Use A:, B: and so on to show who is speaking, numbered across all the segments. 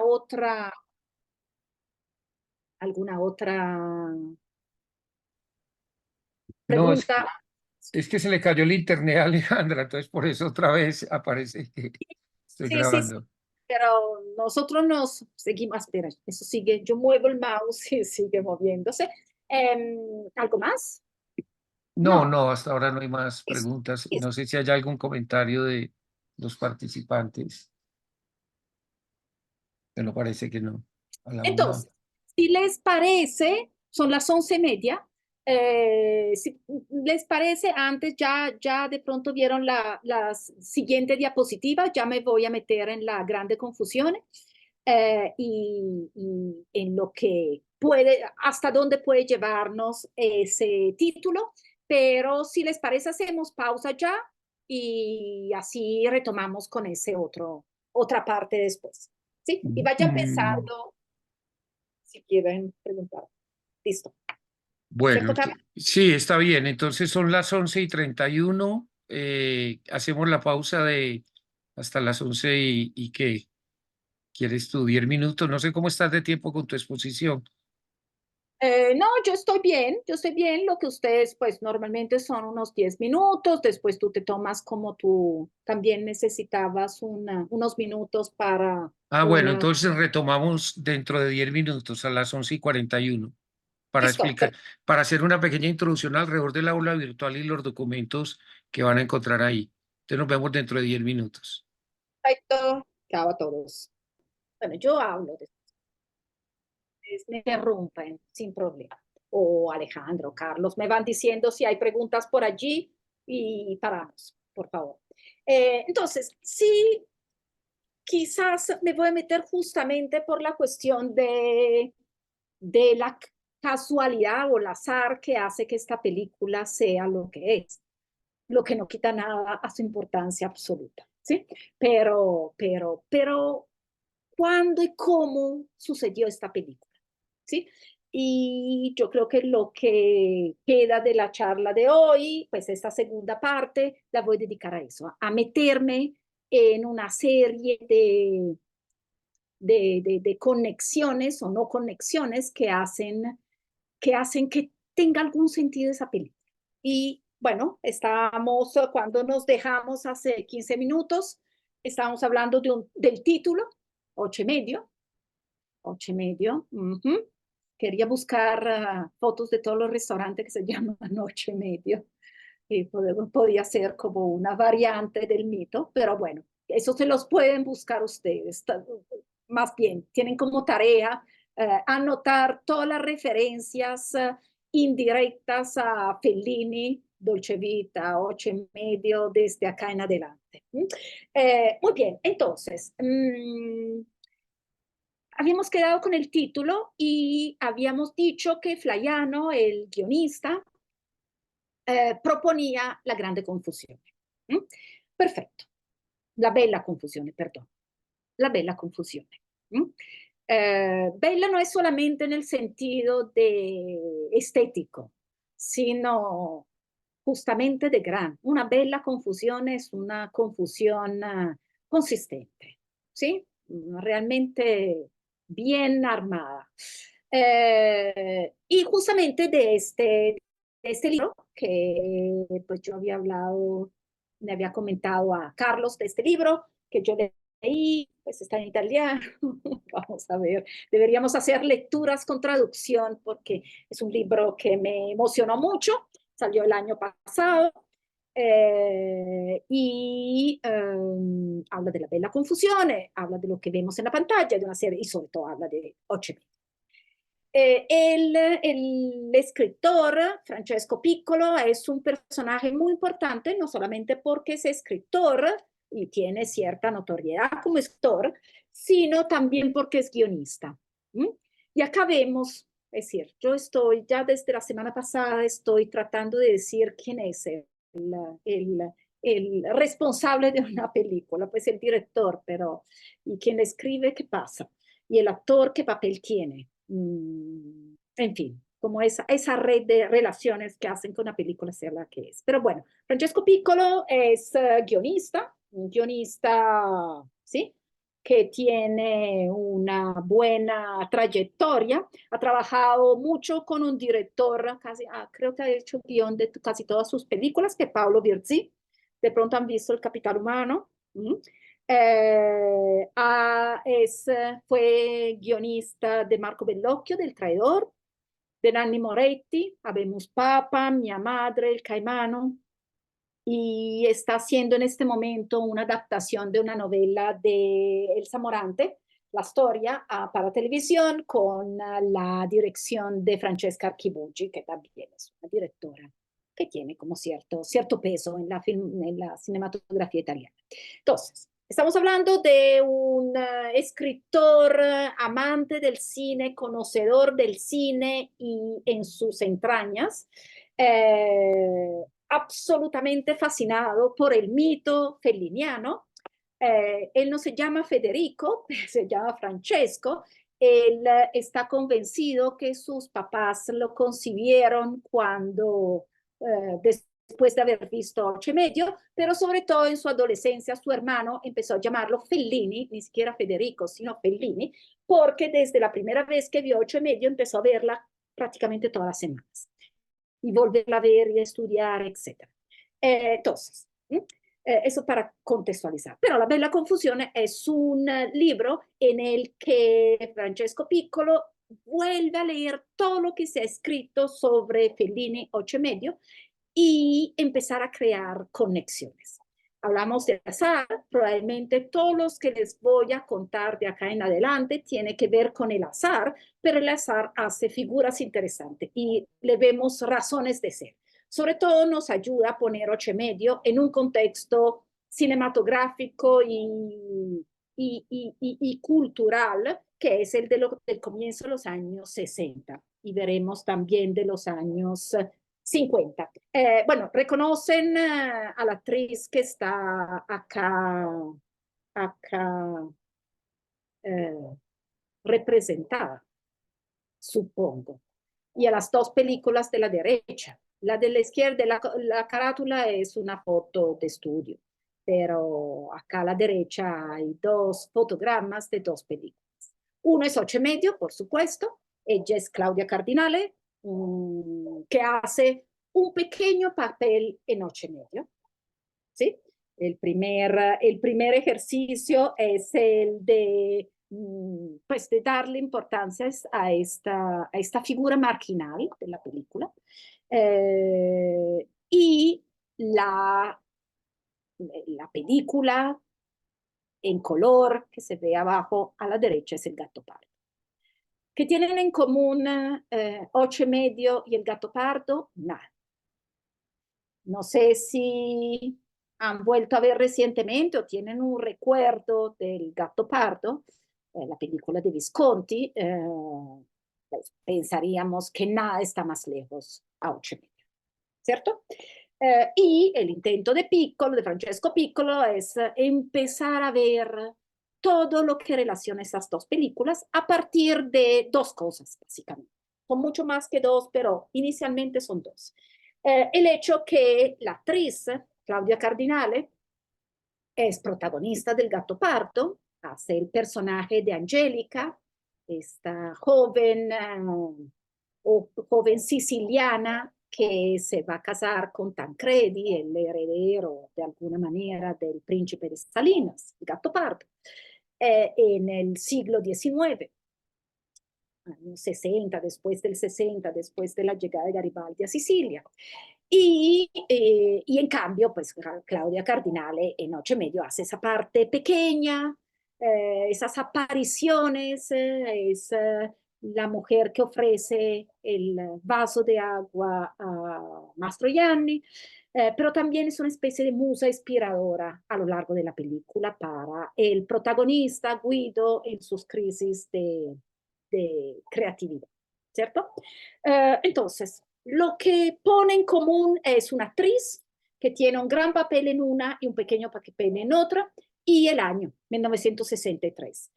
A: otra, alguna otra
B: No,
A: pregunta?
B: es que se le cayó el internet a Alejandra, entonces por eso otra vez aparece que estoy
A: Sí, sí, sí,
B: grabando.
A: pero nosotros nos seguimos, espera, eso sigue, yo muevo el mouse y sigue moviéndose. ¿Algo más?
B: No,
A: No,
B: no, hasta ahora no hay más
A: listo,
B: preguntas.
A: listo.
B: No sé si hay algún comentario de los participantes, pero parece que no. A la una.
A: Entonces, si les parece, son las 11:30. Si les parece, antes ya de pronto vieron la siguiente diapositiva, ya me voy a meter en la grande confusión y en lo que puede, hasta dónde puede llevarnos ese título, pero si les parece, hacemos pausa ya y así retomamos con ese otra parte después. ¿Sí? Y vayan
B: Mm,
A: pensando si quieren preguntar. Listo.
B: Bueno,
A: ¿Cierto, Carlos?
B: sí, está bien. Entonces son las 11:31. Hacemos la pausa de hasta las 11 y ¿qué? ¿Quieres tú 10 minutos? No sé cómo estás de tiempo con tu exposición.
A: No, yo estoy bien, yo estoy bien. Lo que ustedes, pues normalmente son unos 10 minutos, después tú te tomas como tú también necesitabas unos minutos para
B: Ah, bueno,
A: una...
B: entonces retomamos dentro de 10 minutos a las 11:41 para
A: Listo,
B: explicar, para hacer una pequeña introducción alrededor del aula virtual y los documentos que van a encontrar ahí. Entonces nos vemos dentro de 10 minutos.
A: perfecto. Chao a todos. Bueno, yo hablo, después me interrumpen sin problema. O Alejandro, Carlos, me van diciendo si hay preguntas por allí y paramos, por favor. Entonces, sí, quizás me voy a meter justamente por la cuestión de la casualidad o el azar que hace que esta película sea lo que es, lo que no quita nada a su importancia absoluta, ¿sí? Pero, ¿cuándo y cómo sucedió esta película? ¿Sí? Y yo creo que lo que queda de la charla de hoy, pues esta segunda parte, la voy a dedicar a eso, a meterme en una serie de conexiones o no conexiones que hacen que tenga algún sentido esa película. Y bueno, estábamos, cuando nos dejamos hace 15 minutos, estábamos hablando del título, 8:30, 8:30. Quería buscar fotos de todos los restaurantes que se llaman 8:30 y podía ser como una variante del mito, pero bueno, eso se los pueden buscar ustedes. Más bien, tienen como tarea anotar todas las referencias indirectas a Fellini, Dolce Vita, 8:30, desde acá en adelante. Muy bien, entonces, habíamos quedado con el título y habíamos dicho que Flaiano, el guionista, proponía la grande confusione. ¿Mm? Perfetto, la bella confusione, perdón, la bella confusione. ¿Mm? Bella no es solamente en el sentido de estético, sino justamente de gran. Una bella confusión es una confusión consistente, ¿sí? Realmente bien armada. Y justamente de este libro, que pues yo había hablado, le había comentado a Carlos de este libro, que yo leí, pues está en italiano, vamos a ver, deberíamos hacer lecturas con traducción porque es un libro que me emocionó mucho, salió el año pasado, y habla de la bella confusione, habla de lo que vemos en la pantalla de una serie y sobre todo habla de 8. El escritor Francesco Piccolo es un personaje muy importante, no solamente porque es escritor y tiene cierta notoriedad como escritor, sino también porque es guionista. ¿Mm? Y acá vemos, es decir, yo estoy ya desde la semana pasada, estoy tratando de decir quién es el, el responsable de una película, pues el director, pero ¿y quién escribe? ¿Qué pasa? ¿Y el actor qué papel tiene? En fin, como esa red de relaciones que hacen que una película sea la que es. Pero bueno, Francesco Piccolo es guionista, un guionista, ¿sí? que tiene una buena trayectoria. Ha trabajado mucho con un director, creo que ha hecho guión de casi todas sus películas, que es Paolo Virzì. De pronto han visto El Capital Humano. Fue guionista de Marco Bellocchio, del Traidor, de Nanni Moretti, Habemus Papa, Mia Madre, El Caimano, y está haciendo en este momento una adaptación de una novela de Elsa Morante, La Storia, para televisión, con la dirección de Francesca Archibugi, que también es una directora que tiene como cierto peso en la cinematografía italiana. Entonces, estamos hablando de un escritor amante del cine, conocedor del cine y en sus entrañas, absolutamente fascinado por el mito felliniano. Él no se llama Federico, se llama Francesco. Él está convencido que sus papás lo concibieron cuando, después de haber visto Ocho y Medio, pero sobre todo en su adolescencia su hermano empezó a llamarlo Fellini, ni siquiera Federico, sino Fellini, porque desde la primera vez que vio Ocho y Medio empezó a verla prácticamente todas las semanas y volverla a ver y estudiar, etc. Entonces, eso para contextualizar. Pero La Bella Confusione es un libro en el que Francesco Piccolo vuelve a leer todo lo que se ha escrito sobre Fellini, Ocho y Medio, y empezar a crear conexiones. Hablamos de azar, probablemente todos los que les voy a contar de acá en adelante tiene que ver con el azar, pero el azar hace figuras interesantes y le vemos razones de ser. Sobre todo nos ayuda a poner Ocho y Medio en un contexto cinematográfico y cultural, que es el del comienzo de los años 60, y veremos también de los años 50. Bueno, reconocen a la actriz que está acá representada, supongo. Y a las dos películas de la derecha. La de la izquierda, la carátula es una foto de estudio, pero acá a la derecha hay dos fotogramas de dos películas. Uno es Ocho y Medio, por supuesto. Ella es Claudia Cardinale, que hace un pequeño papel en Ocho y Medio. ¿Sí? El primer ejercicio es el de, pues, de darle importancia a esta figura marginal de la película. Y la película en color que se ve abajo a la derecha es El Gato Pardo. ¿Qué tienen en común Ocho y Medio y El Gato Pardo? Nada. No sé si han vuelto a ver recientemente o tienen un recuerdo del Gato Pardo, la película de Visconti. Pues pensaríamos que nada está más lejos a Ocho y Medio, ¿cierto? Y el intento de Piccolo, de Francesco Piccolo, es empezar a ver todo lo que relaciona esas dos películas a partir de dos cosas, básicamente. Son mucho más que dos, pero inicialmente son dos. El hecho que la actriz, Claudia Cardinale, es protagonista del Gato Pardo, hace el personaje de Angélica, esta joven, joven siciliana que se va a casar con Tancredi, el heredero de alguna manera del príncipe de Salinas, el Gato Pardo, en el siglo XIX, años 60, después del 60, después de la llegada de Garibaldi a Sicilia. Y en cambio, pues Claudia Cardinale en Ocho y Medio hace esa parte pequeña, esas apariciones, es la mujer que ofrece el vaso de agua a Mastroianni, pero también es una especie de musa inspiradora a lo largo de la película para el protagonista Guido en sus crisis de creatividad, ¿cierto? Entonces, lo que pone en común es una actriz que tiene un gran papel en una y un pequeño papel en otra, y el año 1963,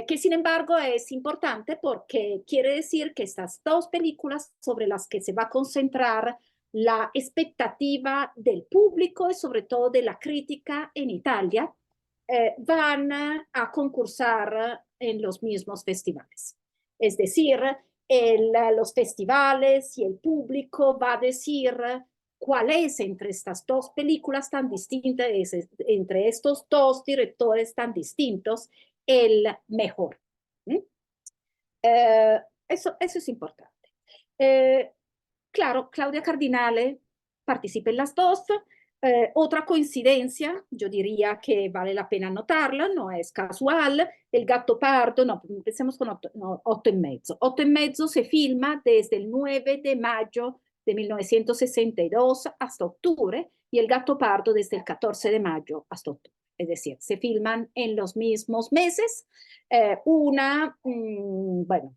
A: que sin embargo es importante porque quiere decir que estas dos películas sobre las que se va a concentrar la expectativa del público y sobre todo de la crítica en Italia van a concursar en los mismos festivales. Es decir, los festivales y el público va a decir cuál es entre estas dos películas tan distintas, entre estos dos directores tan distintos, el mejor. ¿Mm? Eso es importante. Claro, Claudia Cardinale participa en las dos. Otra coincidencia, yo diría que vale la pena notarla, no es casual. El Gatto Pardo, no, empecemos con 8 y mezzo. 8 y mezzo se filma desde el 9 de mayo de 1962 hasta octubre y el Gatto Pardo desde el 14 de mayo hasta octubre. Es decir, se filman en los mismos meses. Bueno,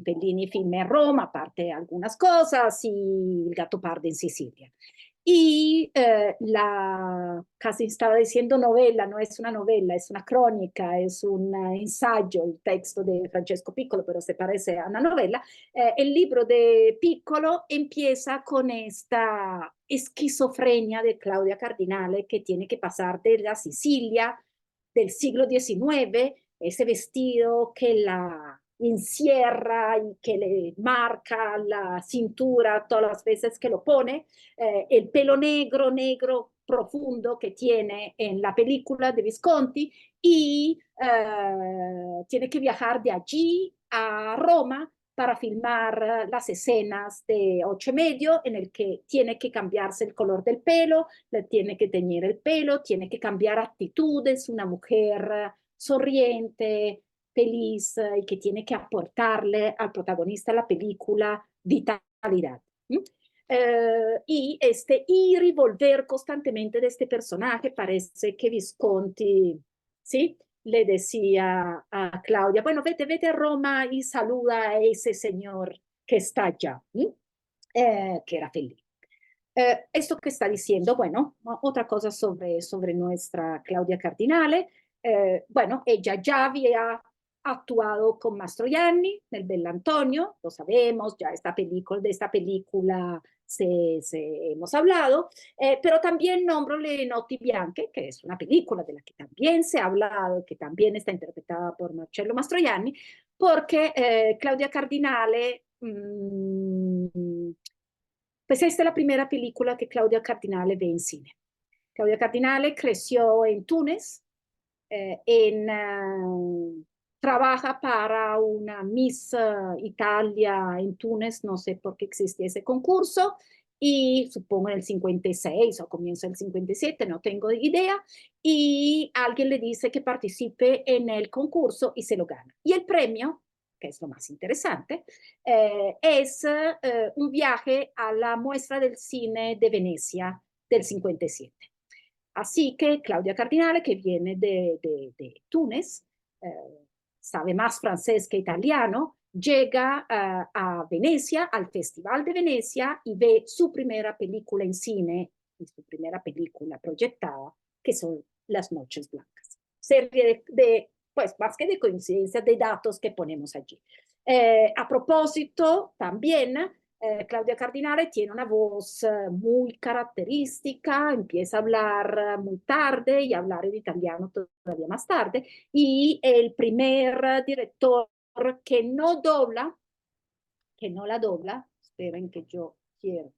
A: Fellini filma en Roma, aparte algunas cosas, y El Gattopardo en Sicilia. Y casi estaba diciendo novela, no es una novela, es una crónica, es un ensayo, el texto de Francesco Piccolo, pero se parece a una novela. El libro de Piccolo empieza con esta esquizofrenia de Claudia Cardinale que tiene que pasar de la Sicilia del siglo XIX, ese vestido que la encierra y que le marca la cintura todas las veces que lo pone, el pelo negro, negro profundo que tiene en la película de Visconti y tiene que viajar de allí a Roma para filmar las escenas de 8 y medio en el que tiene que cambiarse el color del pelo, le tiene que teñir el pelo, tiene que cambiar actitudes, una mujer sonriente, feliz y que tiene que aportarle al protagonista de la película vitalidad. Y este ir y volver constantemente de este personaje parece que Visconti, ¿sí? Le decía a Claudia, bueno, vete a Roma y saluda a ese señor que está allá, que era feliz. Esto que está diciendo, bueno, otra cosa sobre nuestra Claudia Cardinale, bueno, ella ya había actuado con Mastroianni nel Bell'Antonio, lo sabemos, ya de esta película hemos hablado, pero también nombro Le Notti Bianche, que es una película de la que también se ha hablado, que también está interpretada por Marcello Mastroianni, porque Claudia Cardinale pues esta es la primera película que Claudia Cardinale ve en cine. Claudia Cardinale creció en Túnez, trabaja para una Miss Italia en Túnez, no sé por qué existía ese concurso, y supongo en el 56 o comienzo del 57, no tengo idea, y alguien le dice que participe en el concurso y se lo gana. Y el premio, que es lo más interesante, es un viaje a la muestra del cine de Venecia del 57. Así que Claudia Cardinale, que viene de Túnez, sabe más francés que italiano, llega a Venecia, al Festival de Venecia, y ve su primera película en cine y su primera película proyectada, que son Las Noches Blancas. Serie pues más que de coincidencias, de datos que ponemos allí. A propósito, también Claudia Cardinale tiene una voz muy característica, empieza a hablar muy tarde y a hablar en italiano todavía más tarde, y el primer director que no la dobla, esperen que yo quiero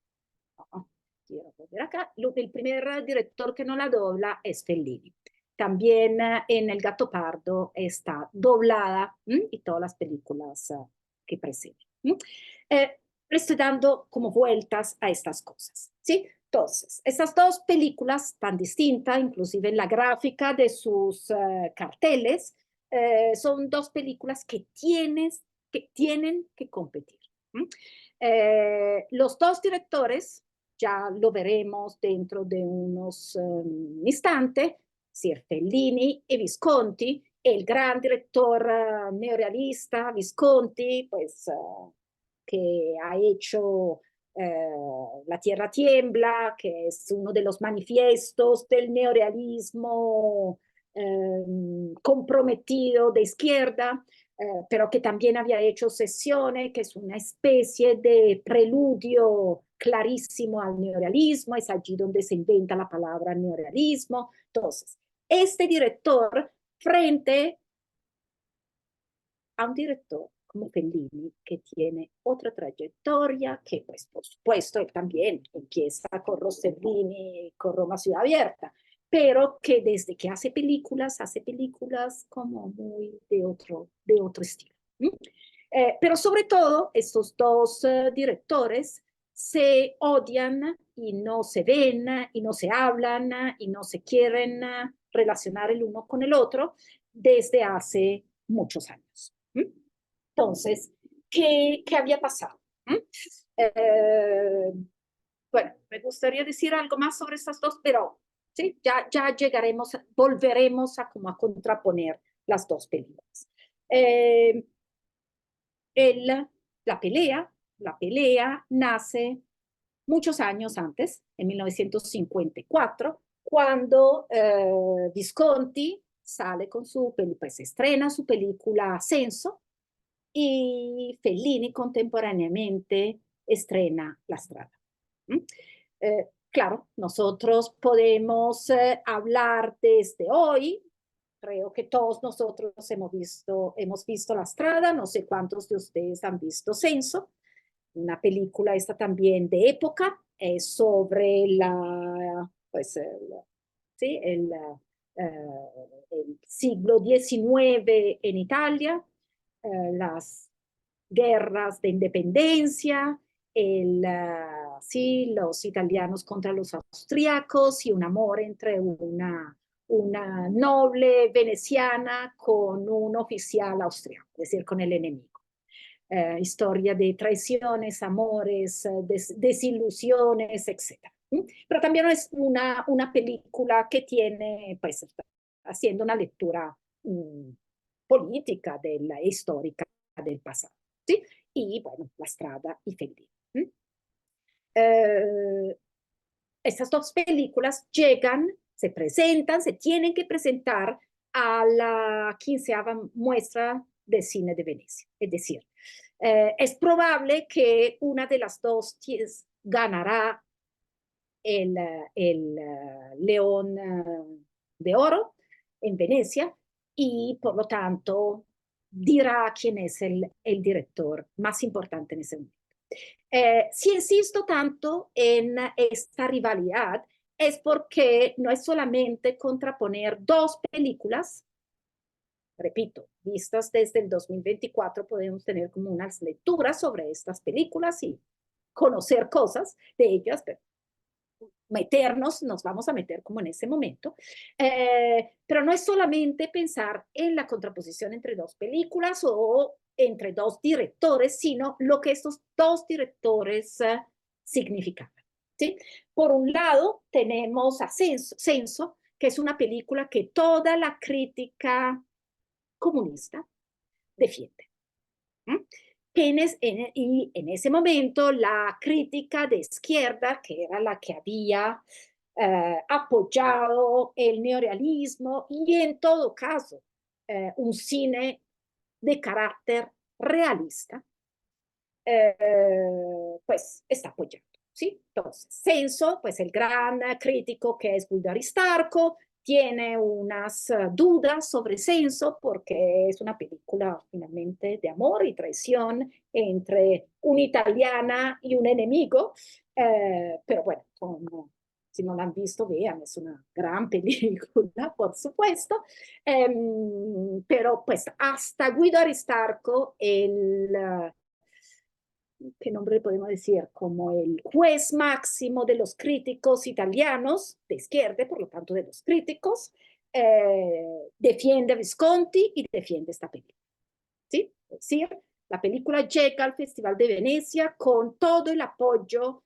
A: volver acá, el primer director que no la dobla es Fellini. También en El Gattopardo está doblada y todas las películas que preceden. Le estoy dando como vueltas a estas cosas, ¿sí? Entonces, estas dos películas tan distintas, inclusive en la gráfica de sus carteles, son dos películas que tienen que competir. Los dos directores, ya lo veremos dentro de unos instantes, Sir Fellini y Visconti, el gran director neorealista Visconti, pues que ha hecho La Tierra Tiembla, que es uno de los manifiestos del neorealismo comprometido de izquierda, pero que también había hecho Sessione, que es una especie de preludio clarísimo al neorealismo, es allí donde se inventa la palabra neorealismo. Entonces, este director frente a un director como Fellini, que tiene otra trayectoria, que pues por supuesto él también empieza con Rossellini, con Roma Ciudad Abierta, pero que desde que hace películas como muy de otro estilo. Pero sobre todo, estos dos directores se odian y no se ven y no se hablan y no se quieren relacionar el uno con el otro desde hace muchos años. Entonces, ¿qué había pasado? Eh, bueno, me gustaría decir algo más sobre estas dos, pero sí, ya llegaremos, volveremos a como a contraponer las dos películas. Eh, el, la pelea nace muchos años antes, en 1954, cuando Visconti sale con su película, pues estrena su película Ascenso, y Fellini contemporáneamente estrena La Strada. Claro, nosotros podemos hablar desde hoy. Creo que todos nosotros hemos visto La Strada, no sé cuántos de ustedes han visto Censo, una película esta también de época, sobre pues, ¿sí? El siglo XIX en Italia, las guerras de independencia, sí, los italianos contra los austriacos y un amor entre una noble veneciana con un oficial austriaco, es decir, con el enemigo. Historia de traiciones, amores, desilusiones, etc. Pero también es una película que tiene, pues, haciendo una lectura política, histórica del pasado. ¿Sí? Y bueno, La Strada y Fellini. Estas dos películas llegan, se presentan, se tienen que presentar a la 15ª muestra de cine de Venecia. Es decir, es probable que una de las dos ganará el León de Oro en Venecia y por lo tanto dirá quién es el director más importante en ese momento. Si insisto tanto en esta rivalidad es porque no es solamente contraponer dos películas, repito, vistas desde el 2024, podemos tener como unas lecturas sobre estas películas y conocer cosas de ellas, pero nos vamos a meter como en ese momento, pero no es solamente pensar en la contraposición entre dos películas o entre dos directores, sino lo que estos dos directores significaban. ¿Sí? Por un lado, tenemos a Censo, que es una película que toda la crítica comunista defiende. Y en ese momento la crítica de izquierda, que era la que había apoyado el neorealismo y en todo caso un cine de carácter realista, pues está apoyando. ¿Sí? Entonces, Censo, pues el gran crítico que es Guido Aristarco, tiene unas dudas sobre Censo porque es una película finalmente de amor y traición entre una italiana y un enemigo, pero bueno, si no la han visto, vean, es una gran película, por supuesto, pero pues hasta Guido Aristarco, ¿qué nombre le podemos decir? Como el juez máximo de los críticos italianos, de izquierda, por lo tanto de los críticos, defiende a Visconti y defiende esta película. ¿Sí? Es decir, la película llega al Festival de Venecia con todo el apoyo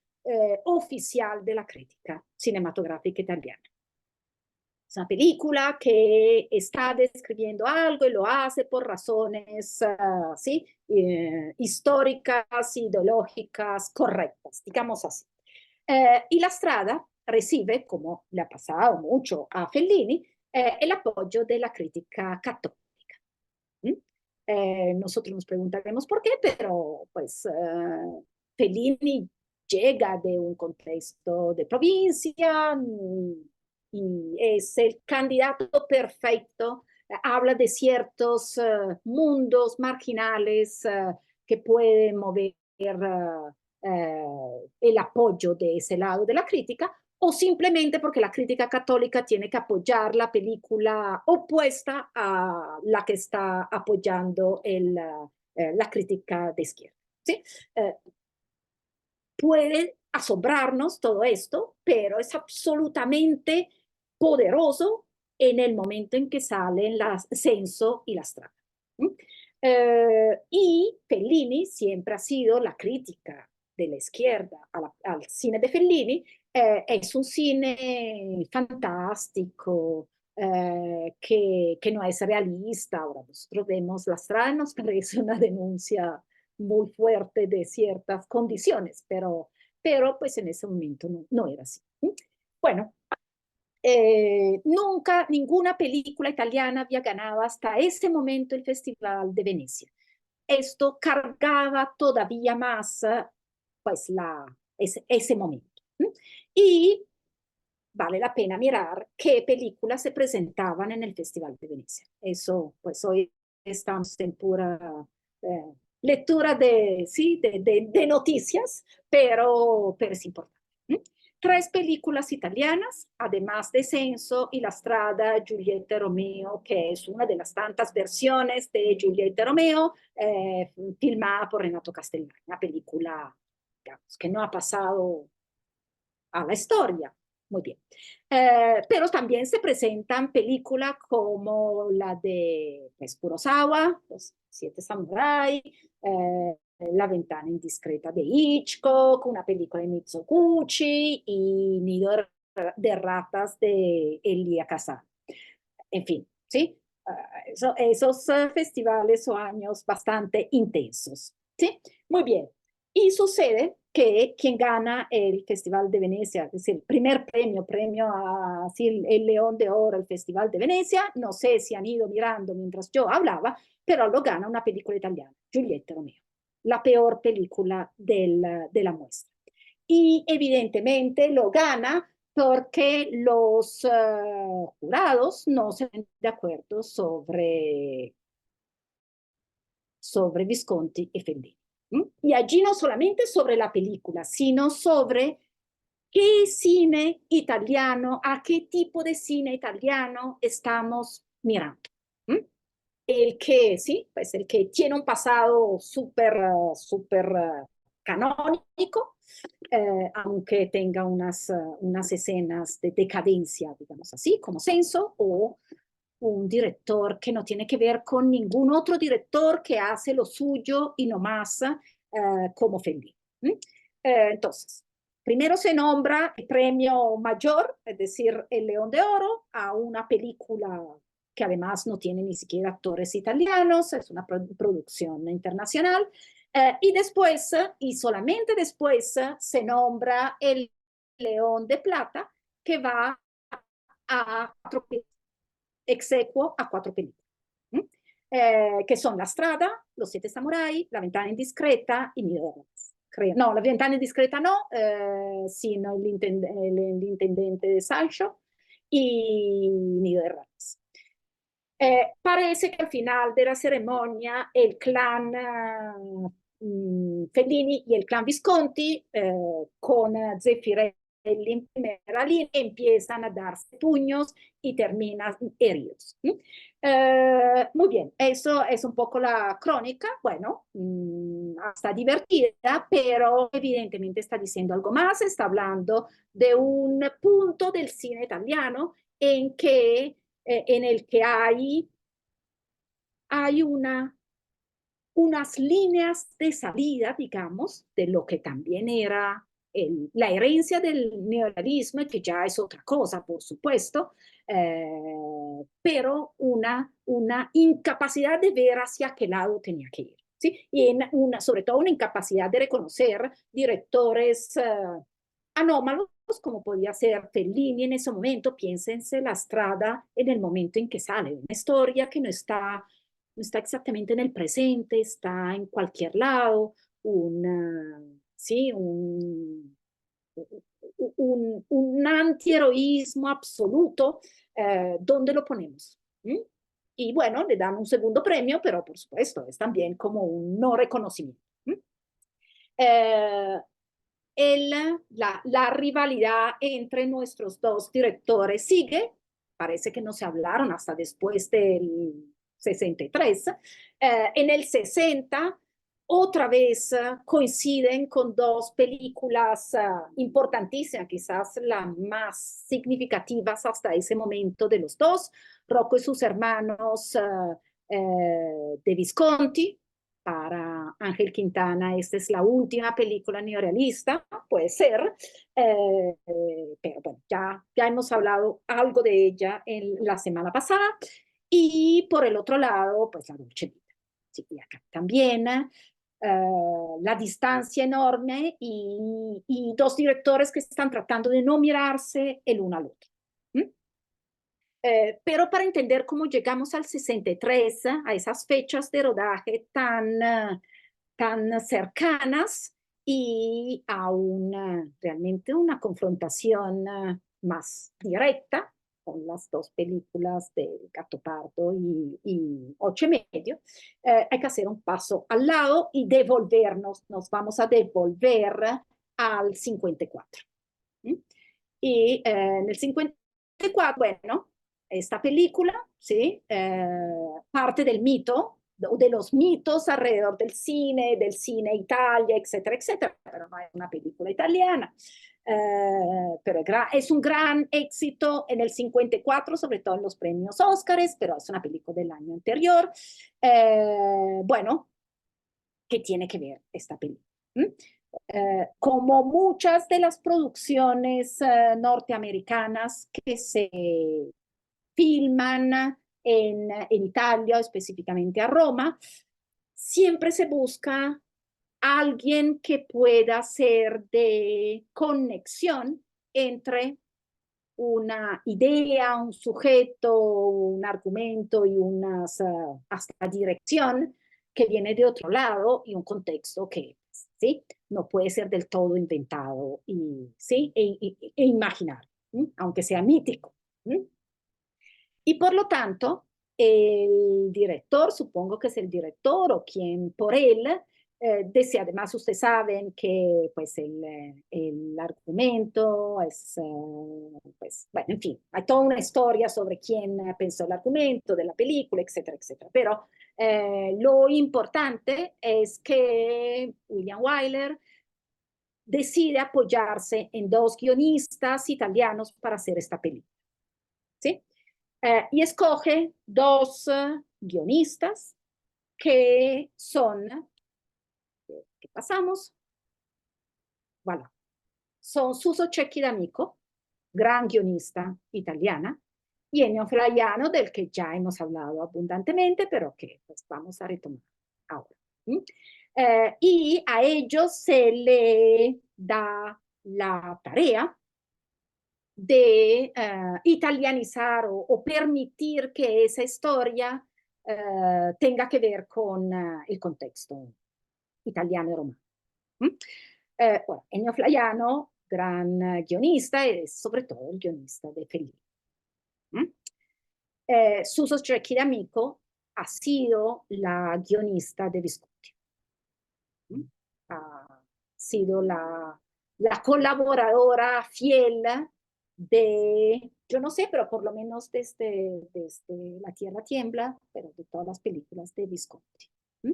A: oficial de la crítica cinematográfica italiana. Es una película que está describiendo algo y lo hace por razones ¿sí? Históricas, ideológicas, correctas, digamos así. Y La Strada recibe, como le ha pasado mucho a Fellini, el apoyo de la crítica católica. Nosotros nos preguntaremos por qué, pero pues Fellini llega de un contexto de provincia, y es el candidato perfecto. Habla de ciertos mundos marginales que pueden mover el apoyo de ese lado de la crítica, o simplemente porque la crítica católica tiene que apoyar la película opuesta a la que está apoyando la crítica de izquierda. ¿Sí? Puede asombrarnos todo esto, pero es absolutamente poderoso en el momento en que salen las Censo y las Strada. Y Fellini siempre ha sido la crítica de la izquierda al cine de Fellini. Es un cine fantástico, que no es realista. Ahora nosotros vemos La Strada, nos parece una denuncia muy fuerte de ciertas condiciones, pero pues en ese momento no era así. Bueno, nunca ninguna película italiana había ganado hasta ese momento el Festival de Venecia. Esto cargaba todavía más pues ese momento. Y vale la pena mirar qué películas se presentaban en el Festival de Venecia. Eso, pues hoy estamos en pura eh, lectura sí, de noticias, pero es importante. Tres películas italianas, además de Censo y La Strada, Giulietta e Romeo, que es una de las tantas versiones de Giulietta e Romeo, filmada por Renato Castellani, una película, digamos, que no ha pasado a la historia. Muy bien. Pero también se presentan películas como la de pues, Kurosawa, Los Siete Samurai, La Ventana Indiscreta de Hitchcock, una película de Mizoguchi y Nido de Ratas de Elia Kazan. En fin, ¿sí? Esos festivales o años bastante intensos, ¿sí? Muy bien. Y sucede que quien gana el Festival de Venecia, es decir, el primer premio a así, el León de Oro, el Festival de Venecia, no sé si han ido mirando mientras yo hablaba, pero lo gana una película italiana, Giulietta Romeo, la peor película de la muestra. Y evidentemente lo gana porque los jurados no se ven de acuerdo sobre Visconti y Fellini. Y allí no solamente sobre la película, sino sobre qué cine italiano, a qué tipo de cine italiano estamos mirando. El que, sí, pues el que tiene un pasado súper canónico, aunque tenga unas escenas de decadencia, digamos así, como Censo, o un director que no tiene que ver con ningún otro director que hace lo suyo y no más como Fellini. Entonces, primero se nombra el premio mayor, es decir, el León de Oro, a una película que además no tiene ni siquiera actores italianos, es una producción internacional, y después, y solamente después, se nombra el León de Plata, que va a exequo a 4 películas, que son La Strada, Los Siete Samurai, La Ventana Indiscreta y Nido de Ratas. No, La Ventana Indiscreta no, sino el intendente de Sancho y Nido de Ratas. Parece que al final de la ceremonia el clan Fellini y el clan Visconti con Zeffirelli en primera línea empiezan a darse puños y terminan heridos. Muy bien, eso es un poco la crónica, bueno, hasta divertida, pero evidentemente está diciendo algo más, está hablando de un punto del cine italiano en el que hay unas líneas de salida, digamos, de lo que también era la herencia del neoliberalismo, que ya es otra cosa, por supuesto, pero una incapacidad de ver hacia qué lado tenía que ir. ¿Sí? Y sobre todo una incapacidad de reconocer directores anómalos, como podía ser Fellini en ese momento. Piénsense La Strada en el momento en que sale, una historia que no está exactamente en el presente, está en cualquier lado, sí, un antiheroísmo absoluto, ¿dónde lo ponemos? ¿Mm? Y bueno, le dan un segundo premio, pero por supuesto es también como un no reconocimiento. ¿Mm? Eh, la rivalidad entre nuestros dos directores sigue, parece que no se hablaron hasta después del 63. En el 60, otra vez coinciden con dos películas importantísimas, quizás las más significativas hasta ese momento de los dos, Rocco y sus hermanos de Visconti. Para Ángel Quintana, esta es la última película neorealista, puede ser, pero bueno, ya hemos hablado algo de ella en la semana pasada. Y por el otro lado, pues la Dolce Vita. Sí, y acá también la distancia enorme y dos directores que están tratando de no mirarse el uno al otro. ¿Mm? Pero para entender cómo llegamos al 63, a esas fechas de rodaje tan cercanas y a realmente una confrontación más directa con las dos películas de Gattopardo y Ocho y Medio, hay que hacer un paso al lado y nos vamos a devolver al 54. ¿Mm? Y en el 54, bueno, esta película, ¿sí? Parte del mito, de los mitos alrededor del cine Italia, etcétera, etcétera, pero no es una película italiana. Pero es un gran éxito en el 54, sobre todo en los premios Óscares, pero es una película del año anterior. Bueno, ¿qué tiene que ver esta película? Como muchas de las producciones norteamericanas que se filman en Italia, específicamente a Roma, siempre se busca alguien que pueda ser de conexión entre una idea, un sujeto, un argumento y hasta dirección que viene de otro lado y un contexto que, ¿sí? No puede ser del todo inventado ¿sí? E imaginar, ¿sí? Aunque sea mítico. ¿Sí? Y por lo tanto, el director, supongo que es el director o quien por él, desea, además ustedes saben que pues el argumento es, pues, bueno, en fin, hay toda una historia sobre quién pensó el argumento de la película, etcétera, etcétera. Pero lo importante es que William Wyler decide apoyarse en dos guionistas italianos para hacer esta película. ¿Sí? Y escoge dos guionistas que son, ¿qué pasamos? Voilà. Son Suso Cecchi D'Amico, gran guionista italiana, y Ennio Flaiano, del que ya hemos hablado abundantemente, pero que pues, vamos a retomar ahora. ¿Mm? Y a ellos se le da la tarea de italianizar o permitir que esa historia tenga que ver con el contexto italiano y romano. ¿Mm? Bueno, Ennio Flaiano, gran guionista, e sobre todo il guionista de Fellini. ¿Mm? Suso Cecchi D'Amico ha sido la guionista de Visconti. ¿Mm? Ha sido la colaboradora fiel yo no sé, pero por lo menos desde La Tierra Tiembla, pero de todas las películas de Visconti. ¿Mm?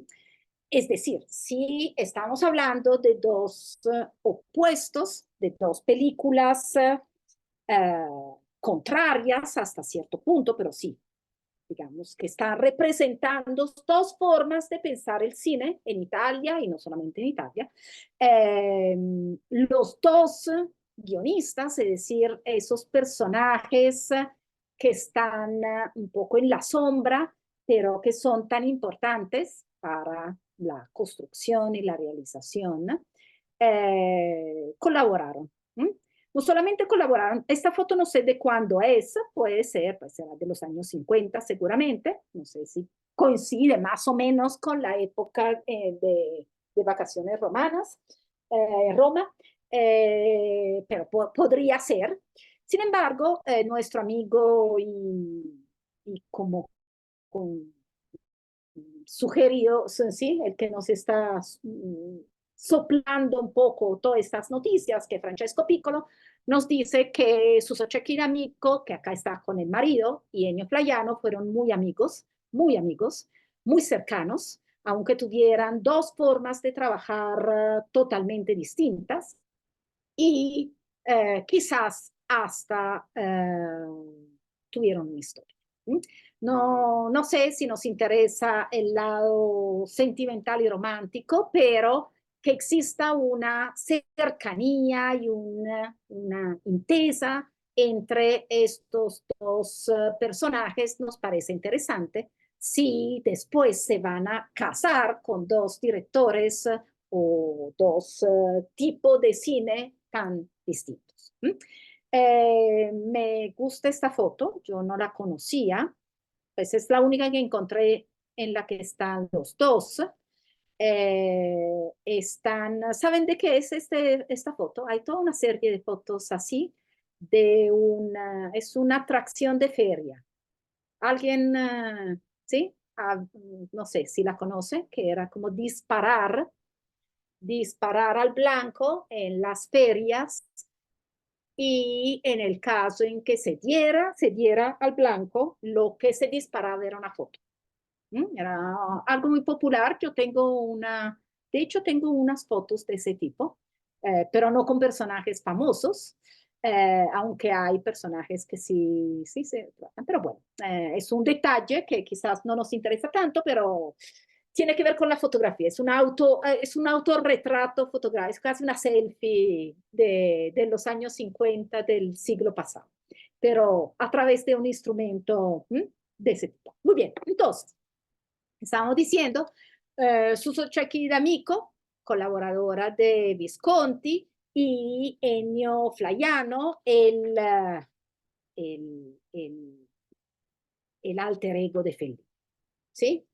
A: Es decir, si estamos hablando de dos opuestos, de dos películas contrarias hasta cierto punto, pero sí, digamos que están representando dos formas de pensar el cine en Italia y no solamente en Italia. Los dos guionistas, es decir, esos personajes que están un poco en la sombra, pero que son tan importantes para la construcción y la realización, colaboraron. ¿Mm? No solamente colaboraron, esta foto no sé de cuándo es, puede ser, pues será de los años 50 seguramente, no sé si coincide más o menos con la época de vacaciones romanas, Roma, pero podría ser. Sin embargo, nuestro amigo y como con, sugerido, sí, el que nos está soplando un poco todas estas noticias, que Francesco Piccolo nos dice que Suso Amico, que acá está con el marido, y Ennio Flaiano fueron muy cercanos, aunque tuvieran dos formas de trabajar totalmente distintas y quizás hasta tuvieron una historia. No, no sé si nos interesa el lado sentimental y romántico, pero que exista una cercanía y una intesa entre estos dos personajes nos parece interesante. Si después se van a casar con dos directores o dos tipos de cine tan distintos. Me gusta esta foto, yo no la conocía, pues es la única que encontré en la que están los dos. ¿Saben de qué es esta foto? Hay toda una serie de fotos así, es una atracción de feria. ¿Alguien, sí? No sé si la conoce, que era como disparar al blanco en las ferias y en el caso en que se diera al blanco, lo que se disparaba era una foto. Era algo muy popular. De hecho tengo unas fotos de ese tipo, pero no con personajes famosos, aunque hay personajes que sí se tratan, pero bueno, es un detalle que quizás no nos interesa tanto, pero tiene que ver con la fotografía. Es un autorretrato fotográfico, es casi una selfie de los años 50 del siglo pasado, pero a través de un instrumento de ese tipo. Muy bien, entonces, estábamos diciendo, Suso Cecchi D'Amico, colaboradora de Visconti, y Ennio Flaiano, el, el alter ego de Fellini. ¿Sí?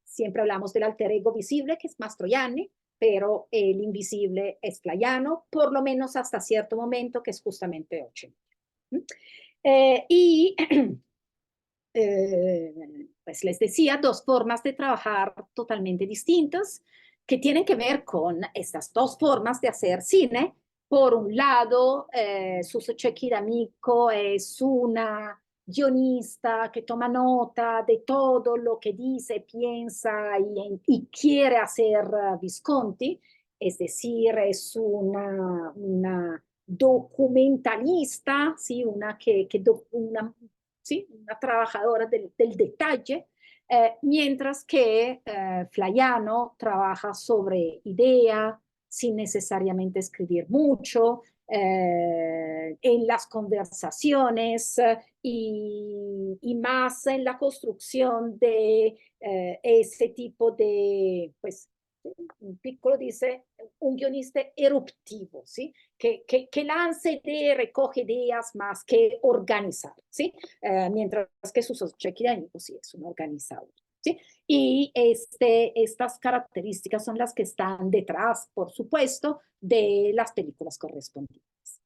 A: Siempre hablamos del alter ego visible, que es Mastroianni, pero el invisible es Flaiano, por lo menos hasta cierto momento, que es justamente 8. Y pues les decía, dos formas de trabajar totalmente distintas que tienen que ver con estas dos formas de hacer cine. Por un lado, Suso Cecchi D'Amico es una guionista que toma nota de todo lo que dice, piensa y quiere hacer Visconti, es decir, es una documentalista, ¿sí? ¿Sí? Una trabajadora del detalle, mientras que Flaiano trabaja sobre idea, sin necesariamente escribir mucho, en las conversaciones y más en la construcción de ese tipo de, pues, Piccolo dice, un guionista eruptivo, ¿sí? Que lanza ideas, recoge ideas más que organizar, ¿sí? Mientras que Suso Cecchi D'Amico sí es un organizador, ¿sí? Y estas características son las que están detrás, por supuesto, de las películas correspondientes.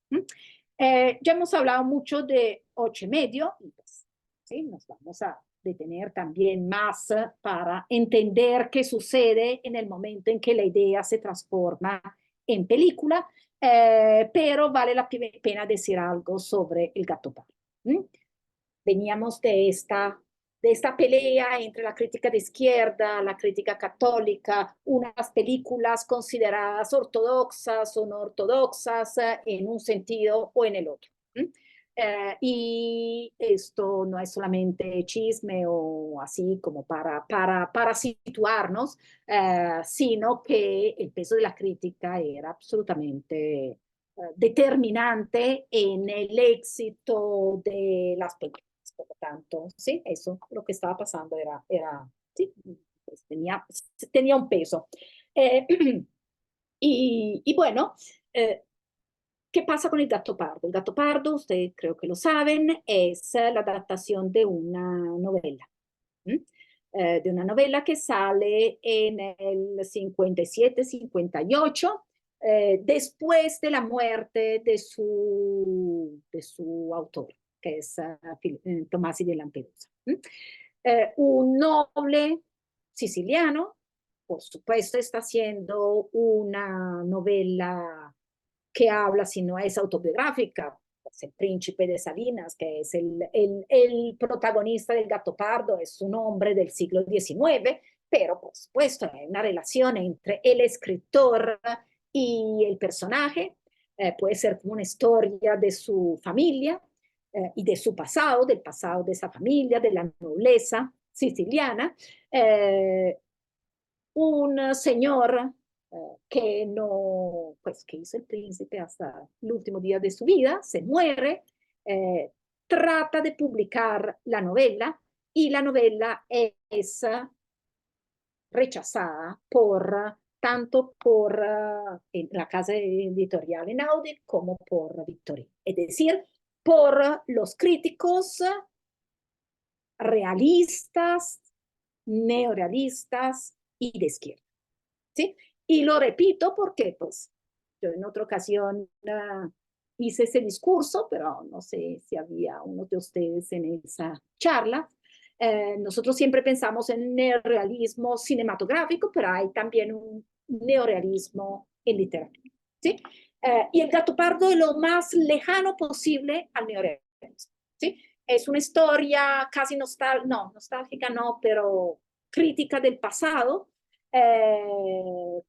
A: Ya hemos hablado mucho de 8 y medio, y pues, ¿sí? Nos vamos a detener también más para entender qué sucede en el momento en que la idea se transforma en película, pero vale la pena decir algo sobre El Gato Pardo. Veníamos de esta pelea entre la crítica de izquierda, la crítica católica, unas películas consideradas ortodoxas o no ortodoxas en un sentido o en el otro. Y esto no es solamente chisme o así como para situarnos, sino que el peso de la crítica era absolutamente determinante en el éxito de las películas. Por lo tanto, sí, eso lo que estaba pasando sí, pues tenía un peso. Eh, y bueno, ¿qué pasa con El Gato Pardo? El Gato Pardo, ustedes creo que lo saben, es la adaptación de una novela. De una novela que sale en el 57, 58 después de la muerte de su autor, que es Tomasi de Lampedusa. Un noble siciliano, por supuesto, está haciendo una novela que habla, si no es autobiográfica, pues El Príncipe de Salinas, que es el protagonista del Gattopardo, es un hombre del siglo XIX, pero por supuesto hay una relación entre el escritor y el personaje, puede ser como una historia de su familia y de su pasado, del pasado de esa familia, de la nobleza siciliana. Un señor que no, pues que hizo el príncipe hasta el último día de su vida, se muere, eh, trata de publicar la novela y la novela es rechazada por tanto por la casa editorial Einaudi como por Victorino, es decir, por los críticos realistas, neorealistas y de izquierda. ¿Sí? Y lo repito porque, pues, yo en otra ocasión hice ese discurso, pero no sé si había uno de ustedes en esa charla. Nosotros siempre pensamos en neorealismo cinematográfico, pero hay también un neorealismo en literatura. ¿Sí? Y el Gattopardo es lo más lejano posible al neorealismo. ¿Sí? Es una historia casi nostálgica no, pero crítica del pasado,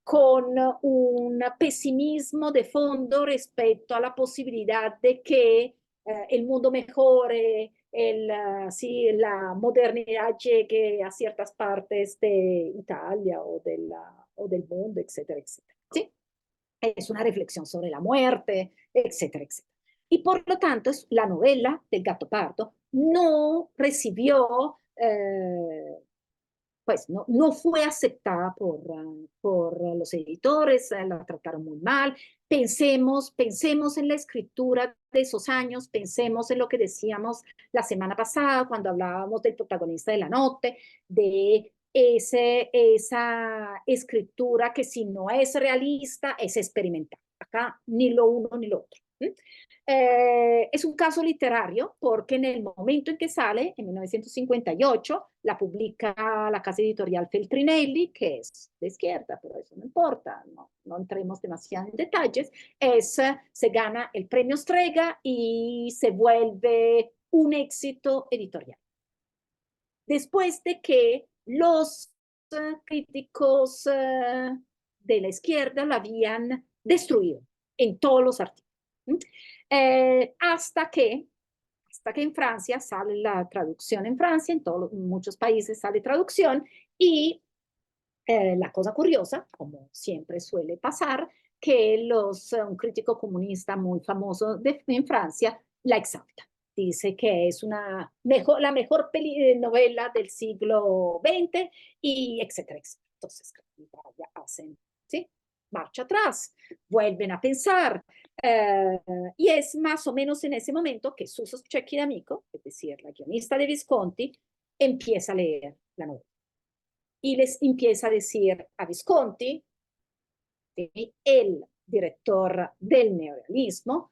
A: con un pesimismo de fondo respecto a la posibilidad de que el mundo mejore, sí, la modernidad llegue a ciertas partes de Italia o del mundo, etcétera, etcétera. ¿Sí? Es una reflexión sobre la muerte, etcétera, etcétera. Y por lo tanto, la novela del Gattopardo no recibió pues no fue aceptada por los editores, la trataron muy mal. Pensemos en la escritura de esos años, pensemos en lo que decíamos la semana pasada cuando hablábamos del protagonista de La Notte, de esa escritura que si no es realista, es experimental. Acá ni lo uno ni lo otro. Es un caso literario porque en el momento en que sale, en 1958, la publica la casa editorial Feltrinelli, que es de izquierda, pero eso no importa, no entremos demasiado en detalles, se gana el premio Strega y se vuelve un éxito editorial. Después de que los críticos de la izquierda lo habían destruido en todos los artículos. Hasta que en Francia sale la traducción en Francia, en muchos países sale traducción y la cosa curiosa, como siempre suele pasar, que un crítico comunista muy famoso en Francia la exalta. Dice que es la mejor novela del siglo XX y etcétera, etcétera. Entonces, ya hacen, ¿sí? Marcha atrás, vuelven a pensar, y es más o menos en ese momento que Suso Cecchi D'Amico, es decir, la guionista de Visconti, empieza a leer la novela y les empieza a decir a Visconti, el director del neorealismo,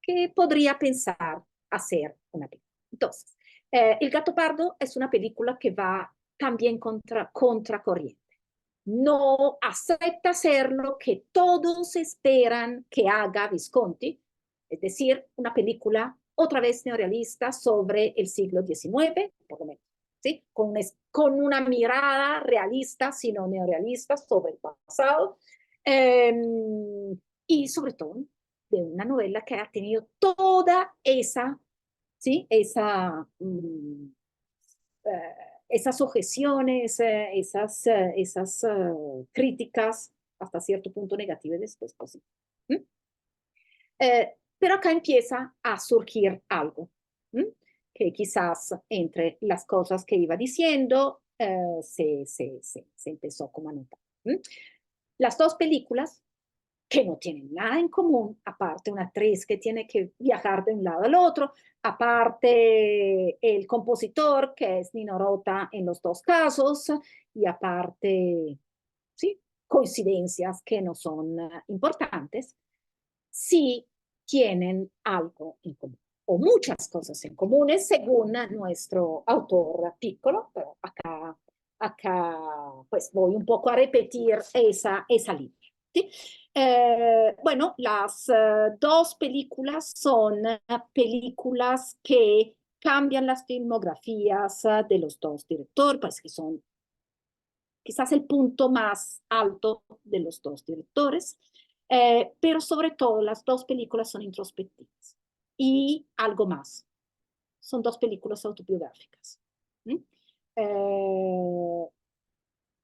A: que podría pensar hacer una película. Entonces, El Gattopardo es una película que va también contracorriente. No acepta hacer lo que todos esperan que haga Visconti, es decir, una película otra vez neorealista sobre el siglo XIX, por lo menos, ¿sí? Con una mirada realista, sino neorealista sobre el pasado, eh, y sobre todo de una novela que ha tenido toda esa, ¿sí? Eh, esas objeciones, esas críticas hasta cierto punto negativas y después positivas. ¿Mm? Pero acá empieza a surgir algo, ¿m? Que quizás entre las cosas que iba diciendo se empezó como a notar. ¿M? Las dos películas que no tienen nada en común, aparte una actriz que tiene que viajar de un lado al otro, aparte el compositor que es Nino Rota en los dos casos, y aparte, sí, coincidencias que no son importantes, sí tienen algo en común, o muchas cosas en comunes, según nuestro autor Piccolo, pero acá pues voy un poco a repetir esa línea. ¿Sí? Bueno, las dos películas son películas que cambian las filmografías de los dos directores, pues que son quizás el punto más alto de los dos directores, pero sobre todo las dos películas son introspectivas. Y algo más, son dos películas autobiográficas. ¿Mm?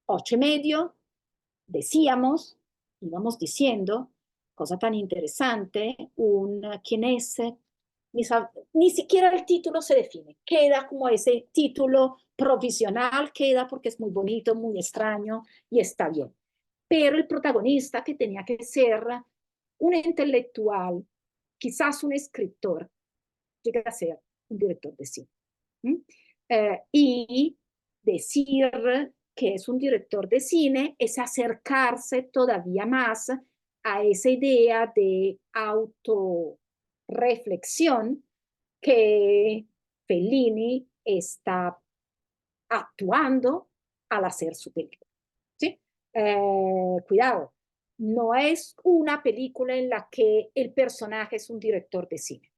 A: 8 y medio, decíamos, íbamos diciendo, cosa tan interesante, ¿quién es? Ni siquiera el título se define, queda como ese título provisional, queda porque es muy bonito, muy extraño y está bien. Pero el protagonista, que tenía que ser un intelectual, quizás un escritor, llega a ser un director de cine. Y decir que es un director de cine es acercarse todavía más a esa idea de autorreflexión que Fellini está actuando al hacer su película. ¿Sí? Cuidado, no es una película en la que el personaje es un director de cine.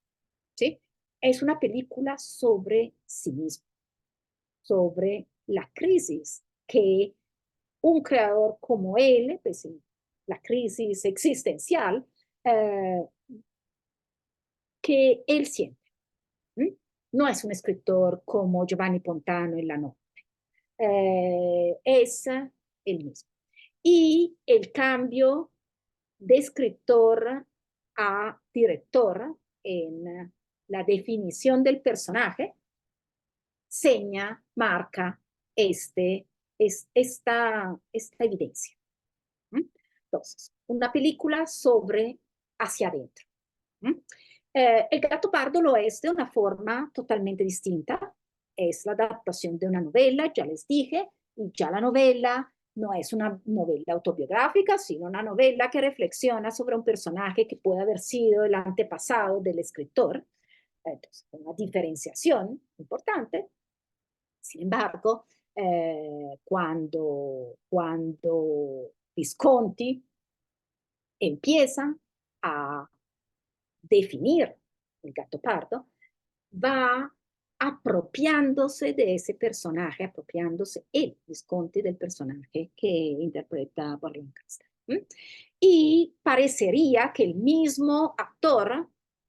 A: ¿Sí? Es una película sobre sí mismo, sobre la crisis que un creador como él, pues, la crisis existencial, eh, que él siente. ¿Mm? No es un escritor como Giovanni Pontano en La Notte, es el mismo. Y el cambio de escritor a director en la definición del personaje seña, marca esta evidencia. Entonces, una película sobre hacia adentro. El Gato Pardo lo es de una forma totalmente distinta. Es la adaptación de una novela, ya les dije, y ya la novela no es una novela autobiográfica, sino una novela que reflexiona sobre un personaje que puede haber sido el antepasado del escritor. Entonces, una diferenciación importante. Sin embargo, cuando Visconti empieza a definir el Gato Pardo, va apropiándose de ese personaje, apropiándose el Visconti del personaje que interpreta por Lancaster. Y parecería que el mismo actor,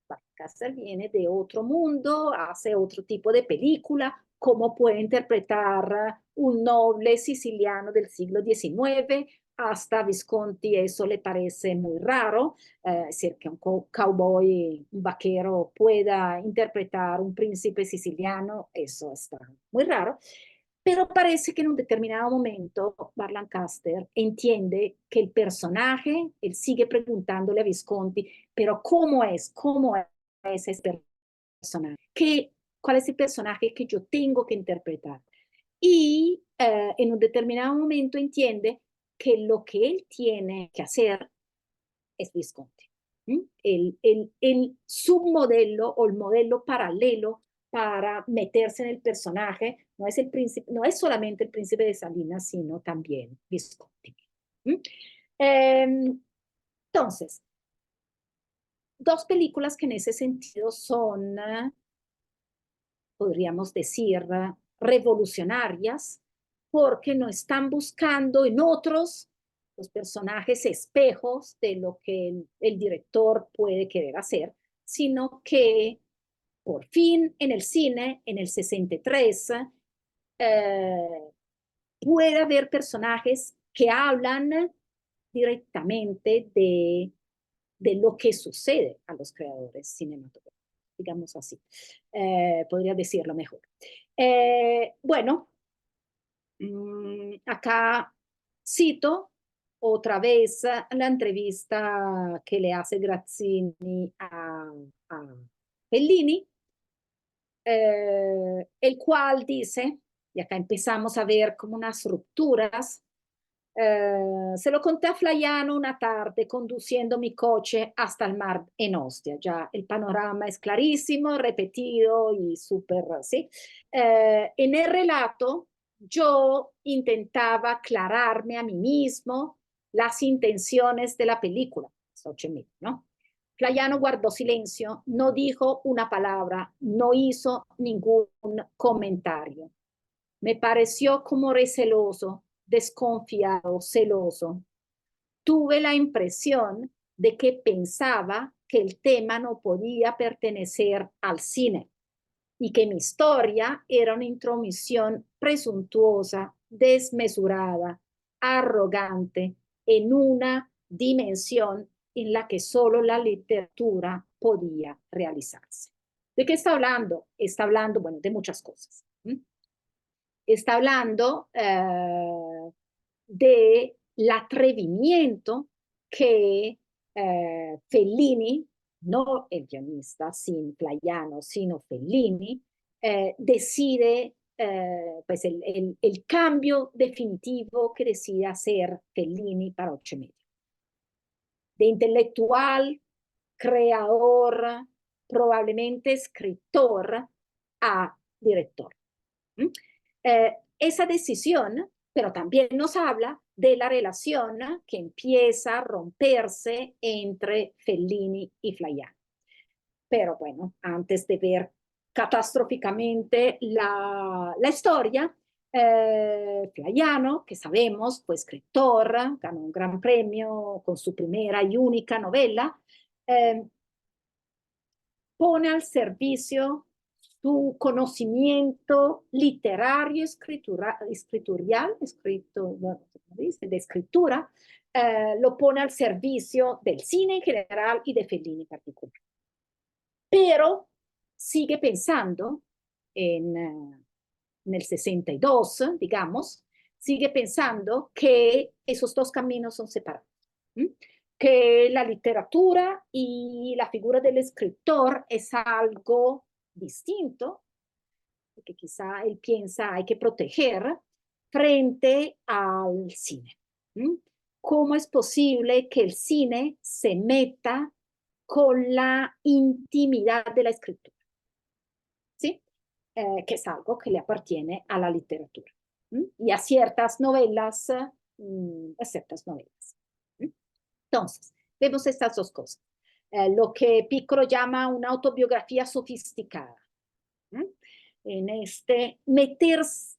A: Lancaster, viene de otro mundo, hace otro tipo de película, cómo puede interpretar un noble siciliano del siglo XIX. Hasta Visconti eso le parece muy raro, es decir, que un cowboy, un vaquero pueda interpretar un príncipe siciliano, eso está muy raro. Pero parece que en un determinado momento Bar Lancaster entiende que el personaje, él sigue preguntándole a Visconti, pero ¿cómo es? ¿Cómo es ese personaje? ¿Cuál es el personaje que yo tengo que interpretar? Y en un determinado momento entiende que lo que él tiene que hacer es Visconti. El submodelo o el modelo paralelo para meterse en el personaje no es, no es solamente el príncipe de Salinas, sino también Visconti. Entonces, dos películas que en ese sentido son, podríamos decir, revolucionarias, porque no están buscando en otros los personajes espejos de lo que el director puede querer hacer, sino que por fin en el cine, en el 63, puede haber personajes que hablan directamente de lo que sucede a los creadores cinematográficos, digamos así. Podría decirlo mejor. Bueno, acá cito otra vez la entrevista que le hace Grazzini a Fellini, el cual dice, y acá empezamos a ver como unas rupturas, Se lo conté a Flaiano una tarde conduciendo mi coche hasta el mar en Ostia. Ya el panorama es clarísimo, repetido y súper, ¿sí? En el relato yo intentaba aclararme a mí mismo las intenciones de la película, ¿no? Flaiano guardó silencio, no dijo una palabra, no hizo ningún comentario. Me pareció como receloso, desconfiado, celoso. Tuve la impresión de que pensaba que el tema no podía pertenecer al cine y que mi historia era una intromisión presuntuosa, desmesurada, arrogante, en una dimensión en la que solo la literatura podía realizarse. ¿De qué está hablando? Está hablando, bueno, de muchas cosas. Está hablando del atrevimiento que Fellini, no el guionista sin Flaiano, sino Fellini, decide, pues el cambio definitivo que decide hacer Fellini para Ochomedio. De intelectual, creador, probablemente escritor, a director. Esa decisión, pero también nos habla de la relación que empieza a romperse entre Fellini y Flaiano. Pero bueno, antes de ver catastróficamente la historia, Flaiano, que sabemos fue escritor, ganó un gran premio con su primera y única novela, pone al servicio su conocimiento literario, escritorial, de escritura, lo pone al servicio del cine en general y de Fellini en particular. Pero sigue pensando en el 62, digamos, sigue pensando que esos dos caminos son separados. Que la literatura y la figura del escritor es algo distinto, que quizá él piensa hay que proteger frente al cine. ¿Cómo es posible que el cine se meta con la intimidad de la escritura? ¿Sí? Que es algo que le appartiene a la literatura y a ciertas novelas, a ciertas novelas. Entonces, vemos estas dos cosas. Lo que Piccolo llama una autobiografía sofisticada. En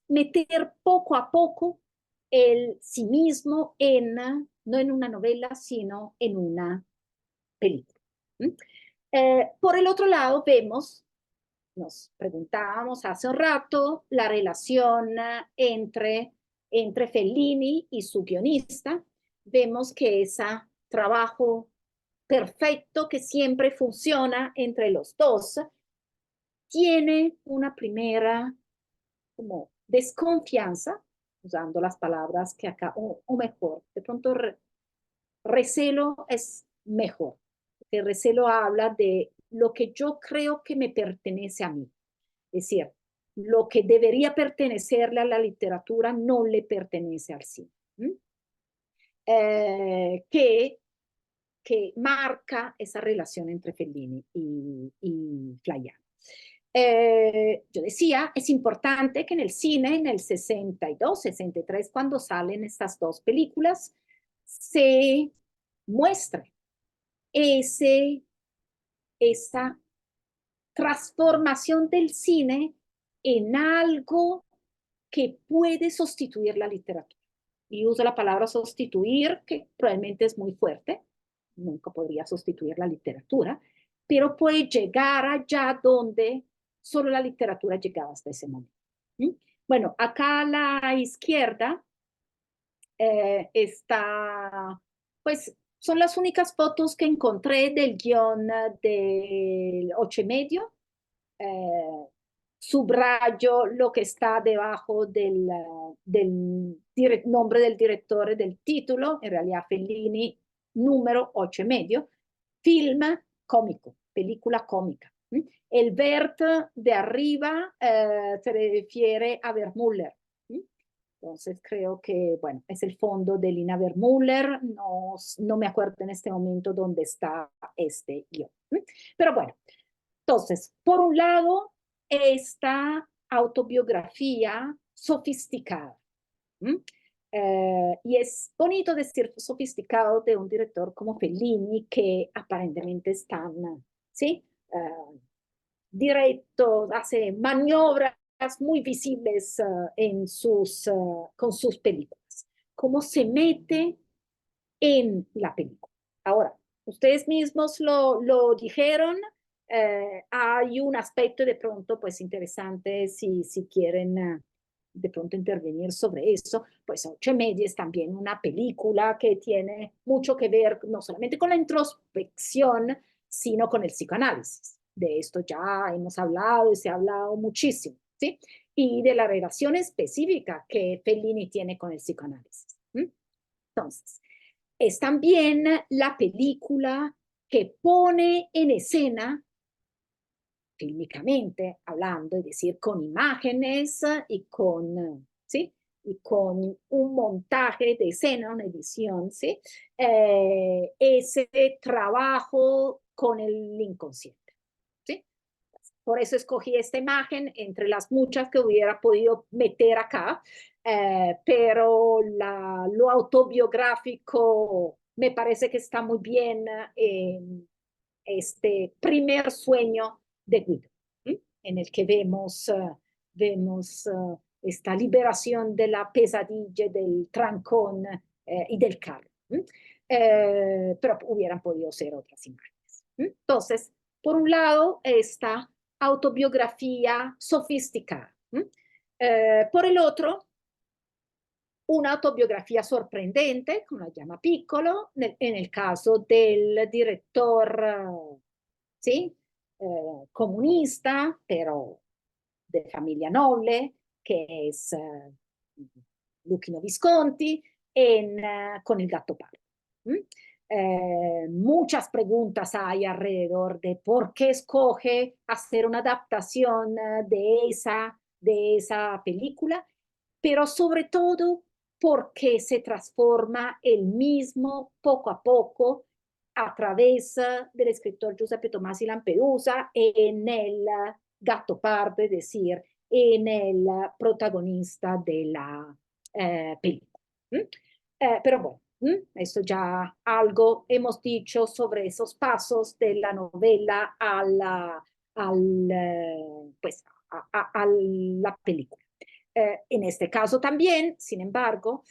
A: meter poco a poco el sí mismo no en una novela, sino en una película. Por el otro lado, vemos, nos preguntábamos hace un rato, la relación entre Fellini y su guionista. Vemos que ese trabajo perfecto que siempre funciona entre los dos tiene una primera como desconfianza, usando las palabras que acá, o mejor, de pronto recelo es mejor, porque recelo habla de lo que yo creo que me pertenece a mí, es decir, lo que debería pertenecerle a la literatura no le pertenece al cine. Que marca esa relación entre Fellini y Flaiano. Yo decía, es importante que en el cine, en el 62, 63, cuando salen estas dos películas, se muestre esa transformación del cine en algo que puede sustituir la literatura. Y uso la palabra sustituir, que probablemente es muy fuerte, nunca podría sustituir la literatura, pero puede llegar allá donde solo la literatura llegaba hasta ese momento. Bueno, acá a la izquierda está, pues son las únicas fotos que encontré del guión del 8:30. Subrayo lo que está debajo del nombre del director, del título, en realidad Fellini, número 8:30, film cómico, película cómica. El Bert de arriba se refiere a Vermüller. Entonces creo que, bueno, es el fondo de Lina Wertmüller. No me acuerdo en este momento dónde está este guión. Pero bueno, entonces, por un lado, esta autobiografía sofisticada. Y es bonito decir sofisticado de un director como Fellini, que aparentemente es tan, ¿sí? Directo, hace maniobras muy visibles con sus películas. Cómo se mete en la película. Ahora, ustedes mismos lo dijeron, hay un aspecto de pronto pues interesante si quieren de pronto intervenir sobre eso, pues Ocho y Media es también una película que tiene mucho que ver no solamente con la introspección, sino con el psicoanálisis. De esto ya hemos hablado y se ha hablado muchísimo, ¿sí? Y de la relación específica que Fellini tiene con el psicoanálisis. Entonces, es también la película que pone en escena, fílmicamente hablando, es decir, con imágenes ¿sí? Y con un montaje de escena, una edición, ¿sí? Ese trabajo con el inconsciente, ¿sí? Por eso escogí esta imagen entre las muchas que hubiera podido meter acá, pero lo autobiográfico me parece que está muy bien en este primer sueño de Guido, en el que vemos esta liberación de la pesadilla, del trancón y del carro. Pero hubieran podido ser otras imágenes. Entonces, por un lado, esta autobiografía sofisticada. Por el otro, una autobiografía sorprendente, como la llama Piccolo, en el caso del director, ¿sí? Comunista, pero de familia noble, que es Luchino Visconti, con El Gatto Pardo. Muchas preguntas hay alrededor de por qué escoge hacer una adaptación de esa película, pero sobre todo porque se transforma el mismo poco a poco a través del escritor Giuseppe Tomasi Lampedusa en el Gattopardo, es decir, en el protagonista de la película. Pero bueno, esto ya algo hemos dicho sobre esos pasos de la novela pues, a la película. En este caso también, sin embargo,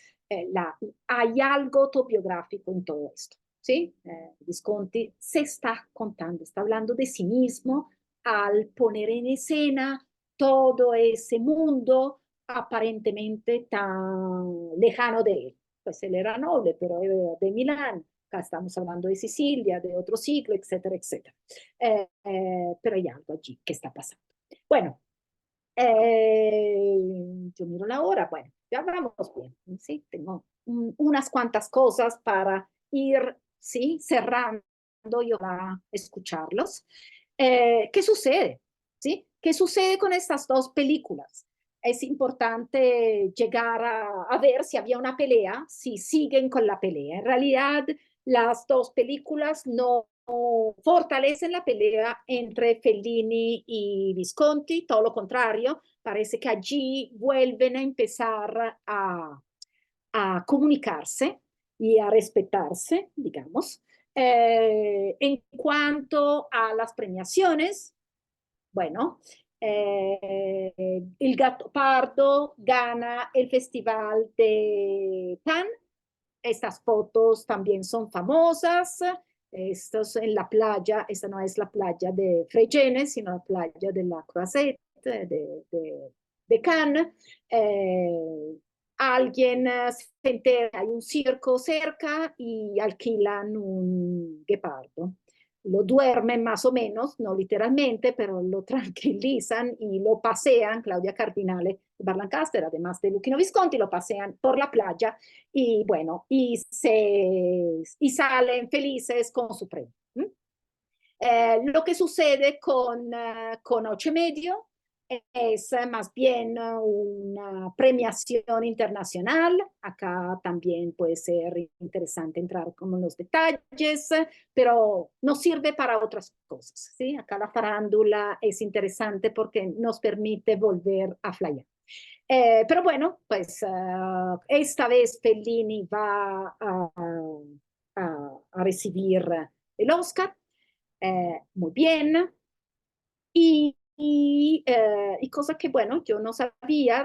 A: hay algo autobiográfico en todo esto. ¿Sí? Visconti se está contando, está hablando de sí mismo al poner en escena todo ese mundo aparentemente tan lejano de él. Pues él era noble, pero era de Milán. Acá estamos hablando de Sicilia, de otro siglo, etcétera, etcétera. Pero hay algo allí que está pasando. Bueno, yo miro la hora, bueno, ya vamos bien, ¿sí? Tengo unas cuantas cosas para ir, ¿sí? Cerrando y a escucharlos. ¿Qué sucede? ¿Sí? ¿Qué sucede con estas dos películas? Es importante llegar a ver si había una pelea, si siguen con la pelea. En realidad, las dos películas no fortalecen la pelea entre Fellini y Visconti, todo lo contrario, parece que allí vuelven a empezar a comunicarse y a respetarse, digamos. En cuanto a las premiaciones, bueno, el Gatto Pardo gana el Festival de Cannes. Estas fotos también son famosas. Estos en la playa, esta no es la playa de Fregene, sino la playa de la Croisette de Cannes. Alguien se entera, hay un circo cerca y alquilan un guepardo. Lo duermen más o menos, no literalmente, pero lo tranquilizan y lo pasean. Claudia Cardinale de Barlancaster, además de Luchino Visconti, lo pasean por la playa y bueno, y salen felices con su premio. Lo que sucede con Ocho y Medio es más bien una premiación internacional. Acá también puede ser interesante entrar como en los detalles, pero nos sirve para otras cosas, ¿sí? Acá la farándula es interesante porque nos permite volver a flyar. Pero bueno, pues esta vez Fellini va a recibir el Oscar. Muy bien. Y cosa que, bueno, yo no sabía,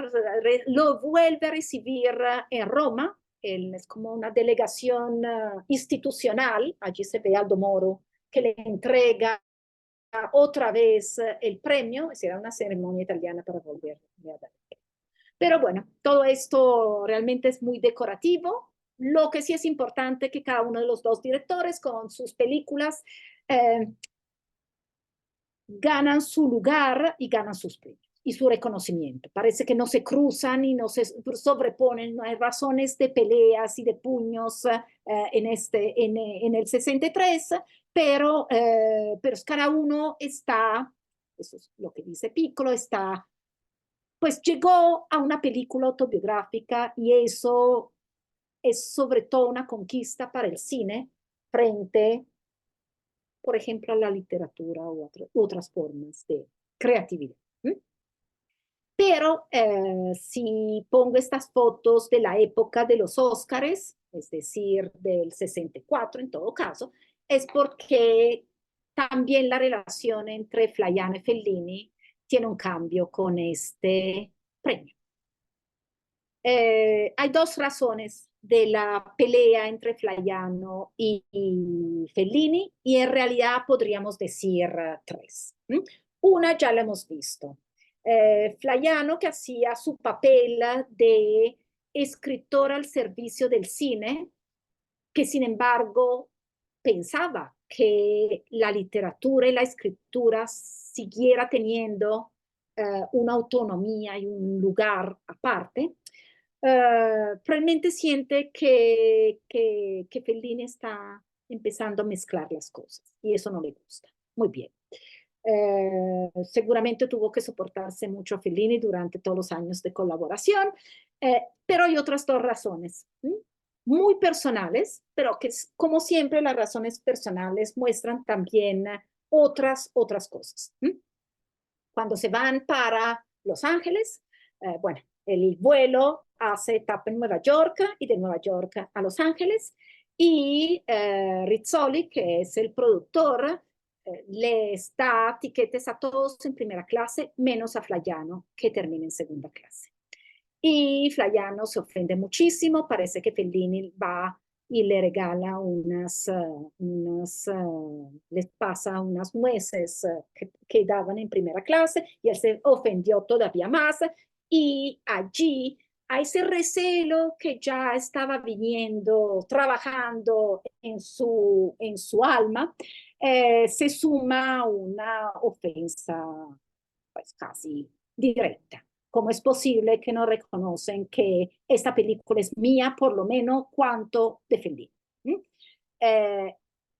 A: lo vuelve a recibir en Roma. Es como una delegación institucional. Allí se ve a Aldo Moro que le entrega otra vez el premio. Será una ceremonia italiana para volverle a dar. Pero bueno, todo esto realmente es muy decorativo. Lo que sí es importante que cada uno de los dos directores con sus películas eh, ganan su lugar y ganan sus premios y su reconocimiento. Parece que no se cruzan y no se sobreponen, no hay razones de peleas y de puños en el 63, pero cada uno está, eso es lo que dice Piccolo, está, pues llegó a una película autobiográfica y eso es sobre todo una conquista para el cine frente, por ejemplo, a la literatura u otras formas de creatividad. Pero si pongo estas fotos de la época de los Óscares, es decir, del 64 en todo caso, es porque también la relación entre Flaiano y Fellini tiene un cambio con este premio. Hay dos razones de la pelea entre Flaiano y Fellini, y en realidad podríamos decir tres. Una ya la hemos visto. Flaiano, que hacía su papel de escritor al servicio del cine, que sin embargo pensaba que la literatura y la escritura siguiera teniendo una autonomía y un lugar aparte. Realmente siente que Fellini está empezando a mezclar las cosas y eso no le gusta. Muy bien. Seguramente tuvo que soportarse mucho a Fellini durante todos los años de colaboración, pero hay otras dos razones muy personales, pero que como siempre las razones personales muestran también otras cosas. Cuando se van para Los Ángeles, bueno, el vuelo hace etapa en Nueva York y de Nueva York a Los Ángeles y Rizzoli, que es el productor, le da tiquetes a todos en primera clase, menos a Flaiano, que termina en segunda clase. Y Flaiano se ofende muchísimo, parece que Fellini va y le regala les pasa unas nueces que daban en primera clase y él se ofendió todavía más y allí a ese recelo que ya estaba viniendo, trabajando en su alma, se suma una ofensa pues casi directa. ¿Cómo es posible que no reconocen que esta película es mía por lo menos cuanto defendí? Eh,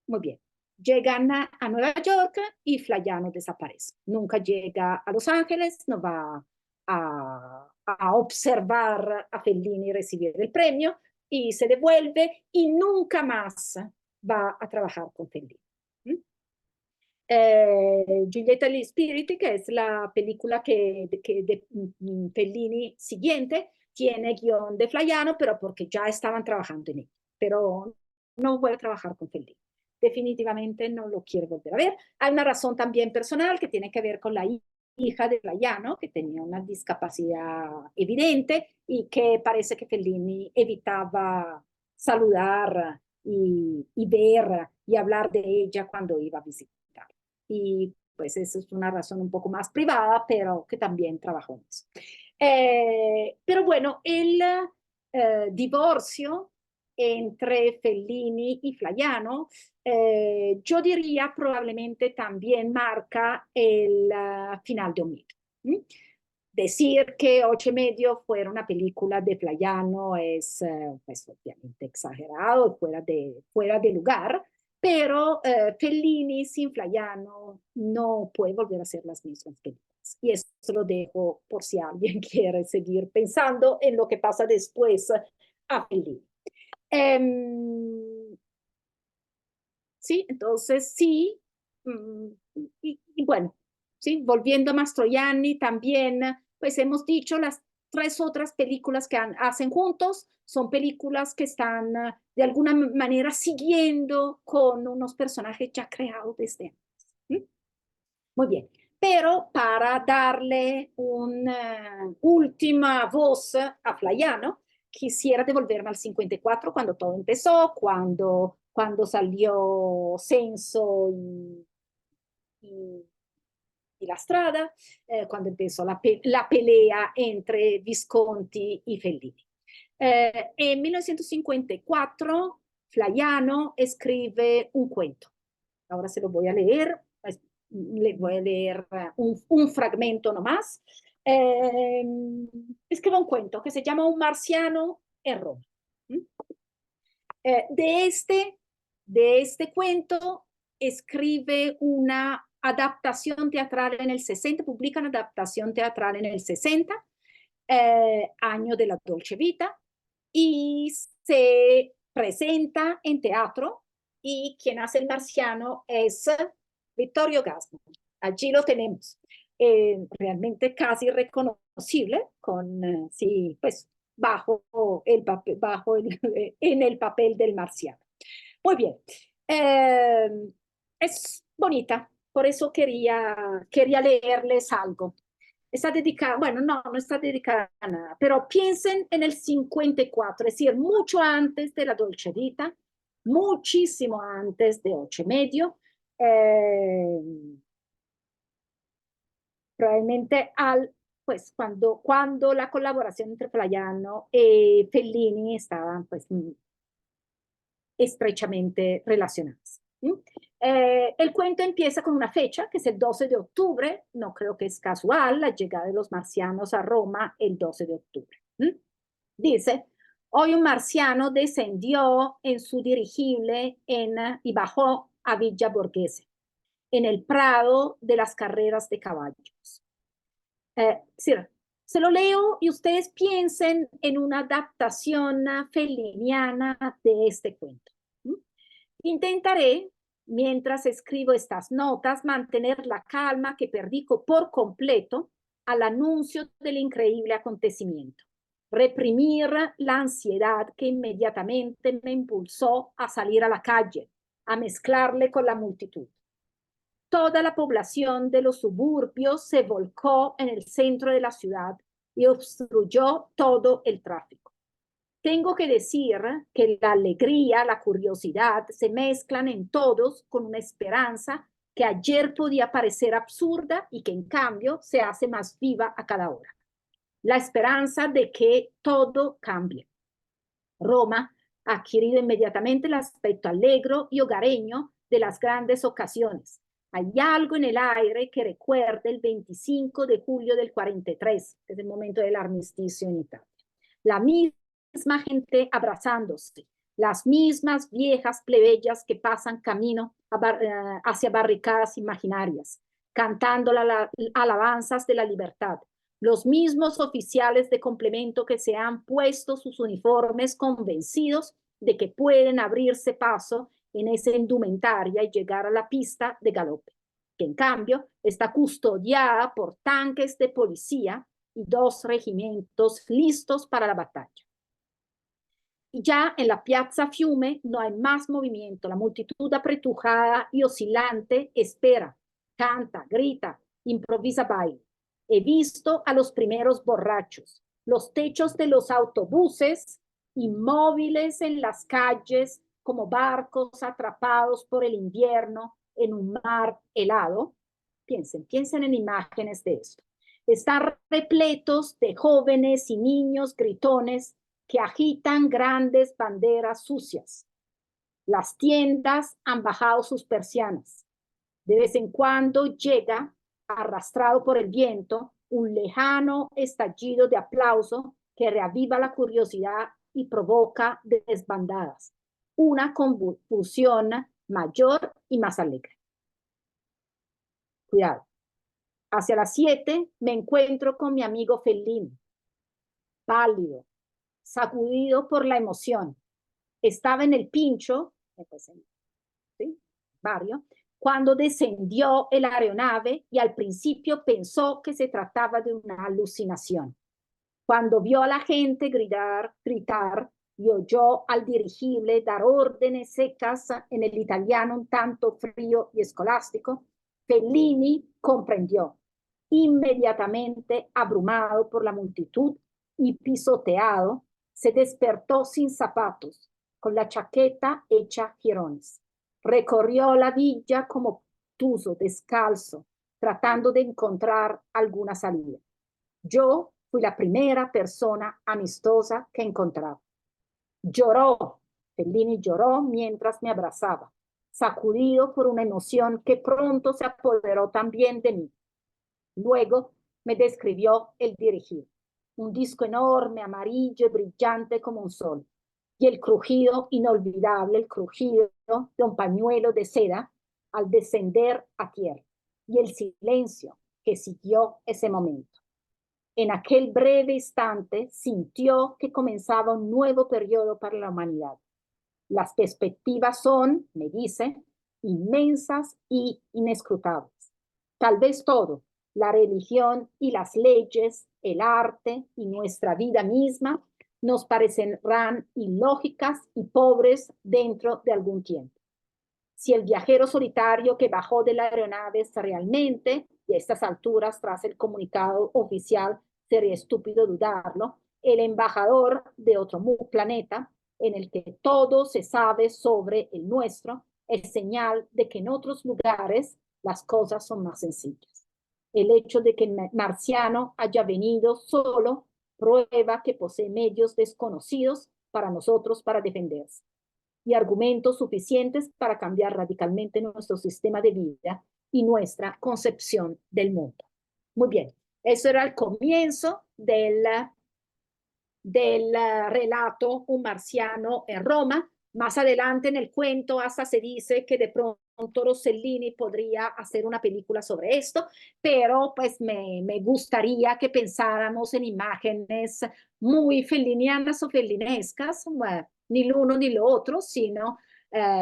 A: muy bien. Llegan a Nueva York y Flaiano desaparece. Nunca llega a Los Ángeles, no va a observar a Fellini recibir el premio y se devuelve y nunca más va a trabajar con Fellini. Giulietta gli Spiriti, que es la película que de Fellini siguiente, tiene guión de Flaiano, pero porque ya estaban trabajando en él. Pero no voy a trabajar con Fellini. Definitivamente no lo quiero volver a ver. Hay una razón también personal que tiene que ver con la hija de Flaiano, que tenía una discapacidad evidente y que parece que Fellini evitaba saludar y ver y hablar de ella cuando iba a visitar. Y pues eso es una razón un poco más privada, pero que también trabajó en eso. Pero bueno, el divorcio entre Fellini y Flaiano, yo diría probablemente también marca el final de Un mito. Decir que Ocho y medio fuera una película de Flaiano es pues, obviamente exagerado, fuera de lugar, pero Fellini sin Flaiano no puede volver a hacer las mismas películas. Y esto lo dejo por si alguien quiere seguir pensando en lo que pasa después a Fellini. Sí, entonces sí, y bueno, sí, volviendo a Mastroianni también, pues hemos dicho las tres otras películas que hacen juntos, son películas que están de alguna manera siguiendo con unos personajes ya creados desde antes. ¿Sí? Muy bien, pero para darle una última voz a Flaiano, quisiera devolverme al 54, cuando todo empezó, cuando salió Censo y La Strada, cuando empezó la pelea entre Visconti y Fellini. En 1954, Flaiano escribe un cuento. Ahora se lo voy a leer, pues, le voy a leer un fragmento nomás. Escribe un cuento que se llama Un marciano en Roma. De este cuento escribe una adaptación teatral en el 60, publica una adaptación teatral en el 60, año de la Dolce Vita, y se presenta en teatro, y quien hace el marciano es Vittorio Gassman. Allí lo tenemos, realmente casi reconocible, sí, pues bajo en el papel del marciano. Muy bien. Eh, es bonita, por eso quería leerles algo. Está dedicada, bueno, no está dedicada a nada, pero piensen en el 54, es decir, mucho antes de la Dolce Vita, muchísimo antes de Ocho y Medio, probablemente pues cuando la colaboración entre Flaiano y Fellini estaban pues estrechamente relacionadas. El cuento empieza con una fecha, que es el 12 de octubre, no creo que es casual, la llegada de los marcianos a Roma el 12 de octubre. Dice, hoy un marciano descendió en su dirigible y bajó a Villa Borghese, en el prado de las carreras de caballos. Sí, se lo leo y ustedes piensen en una adaptación feliniana de este cuento. Intentaré, mientras escribo estas notas, mantener la calma que perdí por completo al anuncio del increíble acontecimiento. Reprimir la ansiedad que inmediatamente me impulsó a salir a la calle, a mezclarle con la multitud. Toda la población de los suburbios se volcó en el centro de la ciudad y obstruyó todo el tráfico. Tengo que decir que la alegría, la curiosidad se mezclan en todos con una esperanza que ayer podía parecer absurda y que en cambio se hace más viva a cada hora. La esperanza de que todo cambie. Roma ha adquirido inmediatamente el aspecto alegre y hogareño de las grandes ocasiones. Hay algo en el aire que recuerda el 25 de julio del 43, que es el momento del armisticio en Italia. La misma gente abrazándose, las mismas viejas plebeyas que pasan camino hacia barricadas imaginarias, cantando las alabanzas de la libertad, los mismos oficiales de complemento que se han puesto sus uniformes convencidos de que pueden abrirse paso en esa indumentaria y llegar a la pista de galope, que en cambio está custodiada por tanques de policía y 2 regimientos listos para la batalla. Y ya en la Piazza Fiume no hay más movimiento, la multitud apretujada y oscilante espera, canta, grita, improvisa baile. He visto a los primeros borrachos, los techos de los autobuses inmóviles en las calles como barcos atrapados por el invierno en un mar helado. Piensen en imágenes de esto. Están repletos de jóvenes y niños gritones que agitan grandes banderas sucias. Las tiendas han bajado sus persianas. De vez en cuando llega, arrastrado por el viento, un lejano estallido de aplauso que reaviva la curiosidad y provoca desbandadas. Una convulsión mayor y más alegre. Cuidado. Hacia las 7 me encuentro con mi amigo Fellini, pálido, sacudido por la emoción. Estaba en el Pincho, pues, ¿sí? Barrio, cuando descendió el aeronave y al principio pensó que se trataba de una alucinación. Cuando vio a la gente gritar y oyó al dirigible dar órdenes secas en el italiano un tanto frío y escolástico, Fellini comprendió, inmediatamente abrumado por la multitud y pisoteado, se despertó sin zapatos, con la chaqueta hecha jirones. Recorrió la villa como tuzo, descalzo, tratando de encontrar alguna salida. Yo fui la primera persona amistosa que encontraba. Lloró, Fellini lloró mientras me abrazaba, sacudido por una emoción que pronto se apoderó también de mí. Luego me describió el dirigir, un disco enorme, amarillo y brillante como un sol, y el crujido inolvidable, el crujido de un pañuelo de seda al descender a tierra, y el silencio que siguió ese momento. En aquel breve instante sintió que comenzaba un nuevo periodo para la humanidad. Las perspectivas son, me dice, inmensas y inescrutables. Tal vez todo, la religión y las leyes, el arte y nuestra vida misma, nos parecerán ilógicas y pobres dentro de algún tiempo. Si el viajero solitario que bajó de la aeronave es realmente, y a estas alturas, tras el comunicado oficial, sería estúpido dudarlo, el embajador de otro planeta, en el que todo se sabe sobre el nuestro, es señal de que en otros lugares las cosas son más sencillas. El hecho de que el marciano haya venido solo prueba que posee medios desconocidos para nosotros para defenderse y argumentos suficientes para cambiar radicalmente nuestro sistema de vida y nuestra concepción del mundo. Muy bien, eso era el comienzo del relato Un marciano en Roma. Más adelante en el cuento hasta se dice que de pronto Rossellini podría hacer una película sobre esto, pero pues me gustaría que pensáramos en imágenes muy felinianas o felinescas, bueno, ni lo uno ni lo otro, sino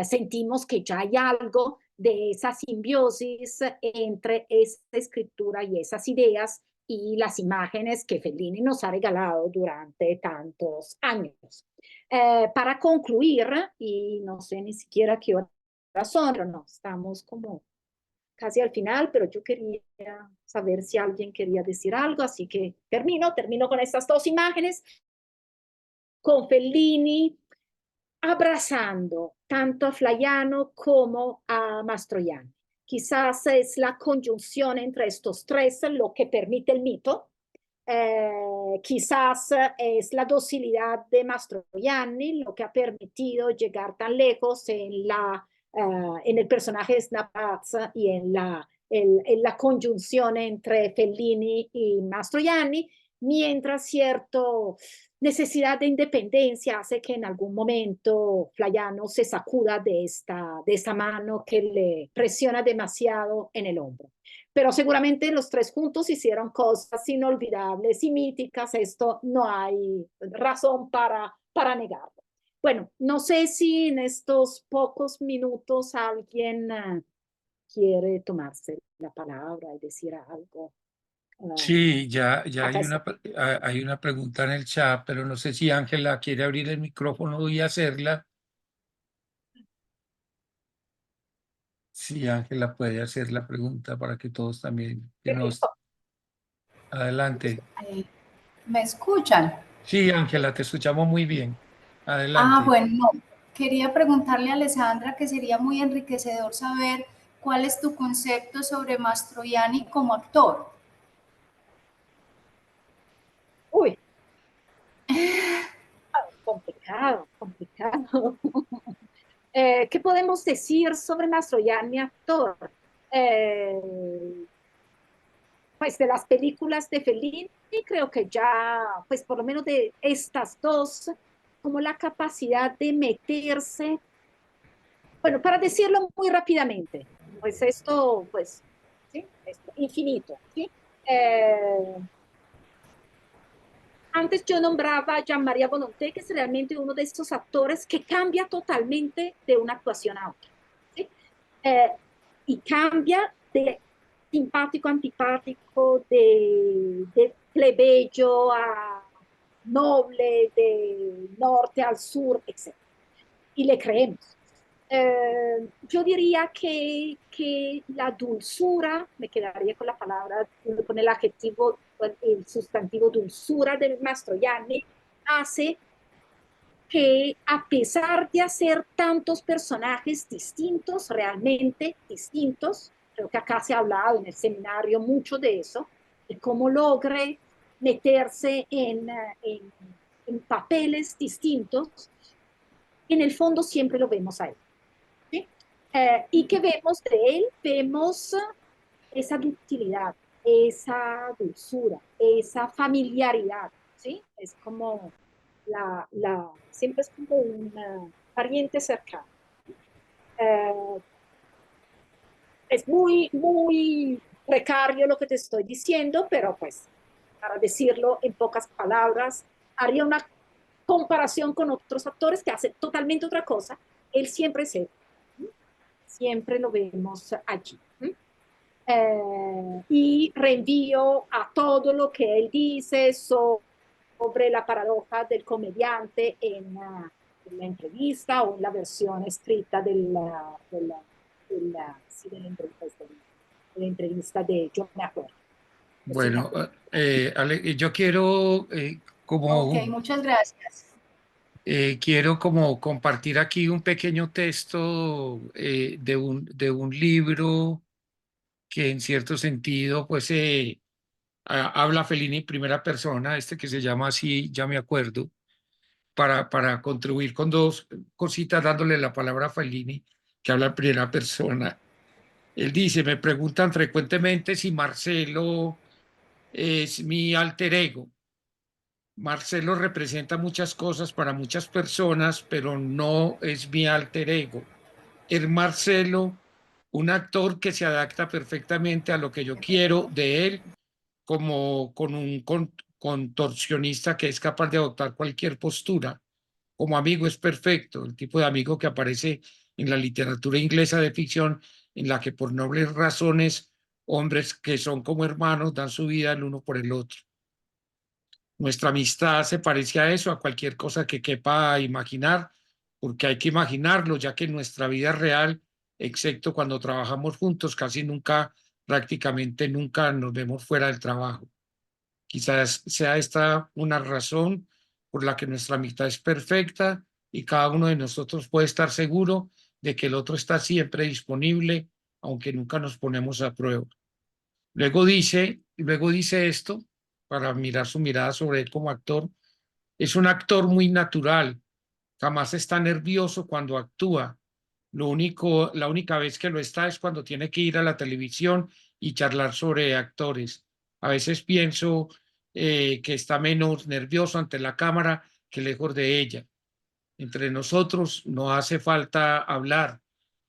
A: sentimos que ya hay algo de esa simbiosis entre esta escritura y esas ideas y las imágenes que Fellini nos ha regalado durante tantos años. Para concluir, y no sé ni siquiera qué hora son, no, estamos como casi al final, pero yo quería saber si alguien quería decir algo, así que termino con estas dos imágenes, con Fellini abrazando tanto a Flaiano como a Mastroianni. Quizás es la conjunción entre estos tres lo que permite el mito. Quizás es la docilidad de Mastroianni lo que ha permitido llegar tan lejos en el personaje de Snapazza y en la conjunción entre Fellini y Mastroianni, mientras cierto necesidad de independencia hace que en algún momento Flaiano se sacuda de esta mano que le presiona demasiado en el hombro. Pero seguramente los tres juntos hicieron cosas inolvidables y míticas, esto no hay razón para negarlo. Bueno, no sé si en estos pocos minutos alguien quiere tomarse la palabra y decir algo.
B: Sí, ya
A: Acá está.
B: hay una pregunta en el chat, pero no sé si Ángela quiere abrir el micrófono y hacerla. Sí, Ángela puede hacer la pregunta para que todos también que nos... Adelante.
C: Eh, ¿Me escuchan?
B: Sí, Ángela, te escuchamos muy bien. Adelante.
C: Bueno, no. Quería preguntarle a Alessandra que sería muy enriquecedor saber cuál es tu concepto sobre Mastroianni como actor.
A: Uy, complicado, complicado. ¿Qué podemos decir sobre Mastroianni, actor? Eh, pues de las películas de Fellini, creo que ya, pues por lo menos de estas dos, como la capacidad de meterse, bueno, para decirlo muy rápidamente, pues esto, pues ¿sí? Es infinito, ¿sí? Eh, Antes yo nombraba a Jean-Marie Volonté, que es realmente uno de estos actores que cambia totalmente de una actuación a otra, ¿sí? Eh, y cambia de simpático a antipático, de plebeyo a noble, de norte al sur, etc. Y le creemos. Yo diría que la dulzura, me quedaría con la palabra, con el adjetivo, el sustantivo dulzura del Mastroianni, hace que a pesar de hacer tantos personajes distintos, realmente distintos, creo que acá se ha hablado en el seminario mucho de eso, de cómo logre meterse en papeles distintos, en el fondo siempre lo vemos a él. ¿Sí? Y que vemos de él, vemos esa ductilidad, esa dulzura, esa familiaridad, ¿sí? Es como siempre es como un pariente cercano. Eh, es muy, muy precario lo que te estoy diciendo, pero pues, para decirlo en pocas palabras, haría una comparación con otros actores que hacen totalmente otra cosa. Él siempre es él. Siempre lo vemos allí. Y reenvío a todo lo que él dice sobre la paradoja del comediante en la entrevista o en la versión escrita sí, de la entrevista de Yo me acuerdo. Sí, me
B: Bueno,
A: acuerdo.
B: Yo quiero
C: Ok,
B: como
C: muchas gracias.
B: quiero como compartir aquí un pequeño texto de un libro que en cierto sentido pues habla Fellini en primera persona, este que se llama así, ya me acuerdo, para contribuir con dos cositas dándole la palabra a Fellini, que habla en primera persona. Él dice, me preguntan frecuentemente si Marcelo es mi alter ego. Marcelo representa muchas cosas para muchas personas, pero no es mi alter ego. Es Marcelo, un actor que se adapta perfectamente a lo que yo quiero de él, como con un contorsionista que es capaz de adoptar cualquier postura. Como amigo es perfecto, el tipo de amigo que aparece en la literatura inglesa de ficción, en la que por nobles razones, hombres que son como hermanos dan su vida el uno por el otro. Nuestra amistad se parece a eso, a cualquier cosa que quepa imaginar, porque hay que imaginarlo, ya que en nuestra vida real, excepto cuando trabajamos juntos, casi nunca, prácticamente nunca nos vemos fuera del trabajo. Quizás sea esta una razón por la que nuestra amistad es perfecta y cada uno de nosotros puede estar seguro de que el otro está siempre disponible, aunque nunca nos ponemos a prueba. Luego dice esto, para mirar su mirada sobre él como actor, es un actor muy natural, jamás está nervioso cuando actúa. La única vez que lo está es cuando tiene que ir a la televisión y charlar sobre actores. A veces pienso que está menos nervioso ante la cámara que lejos de ella. Entre nosotros no hace falta hablar,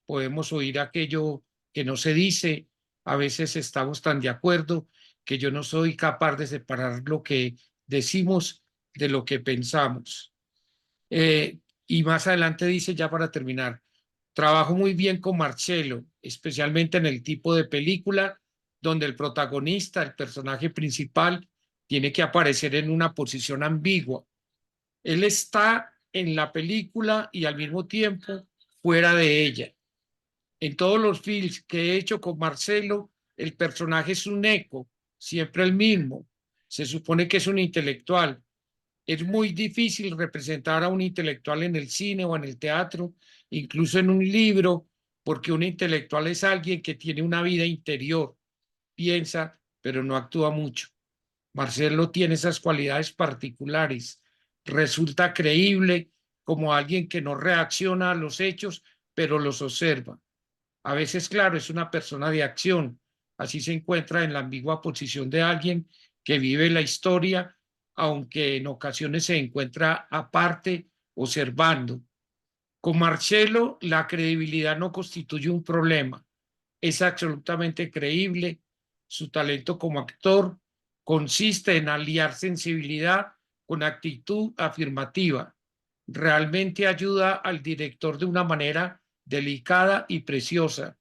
B: podemos oír aquello que no se dice, a veces estamos tan de acuerdo que yo no soy capaz de separar lo que decimos de lo que pensamos. Y más adelante dice, ya para terminar, trabajo muy bien con Marcelo, especialmente en el tipo de película donde el protagonista, el personaje principal, tiene que aparecer en una posición ambigua. Él está en la película y al mismo tiempo fuera de ella. En todos los films que he hecho con Marcelo, el personaje es un eco, siempre el mismo. Se supone que es un intelectual. Es muy difícil representar a un intelectual en el cine o en el teatro, incluso en un libro, porque un intelectual es alguien que tiene una vida interior, piensa, pero no actúa mucho. Marcelo tiene esas cualidades particulares. Resulta creíble como alguien que no reacciona a los hechos, pero los observa. A veces, claro, es una persona de acción. Así se encuentra en la ambigua posición de alguien que vive la historia, aunque en ocasiones se encuentra aparte, observando. Con Marcelo, la credibilidad no constituye un problema. es absolutamente creíble. Su talento como actor consiste en aliar sensibilidad con actitud afirmativa. Realmente ayuda al director de una manera delicada y preciosa.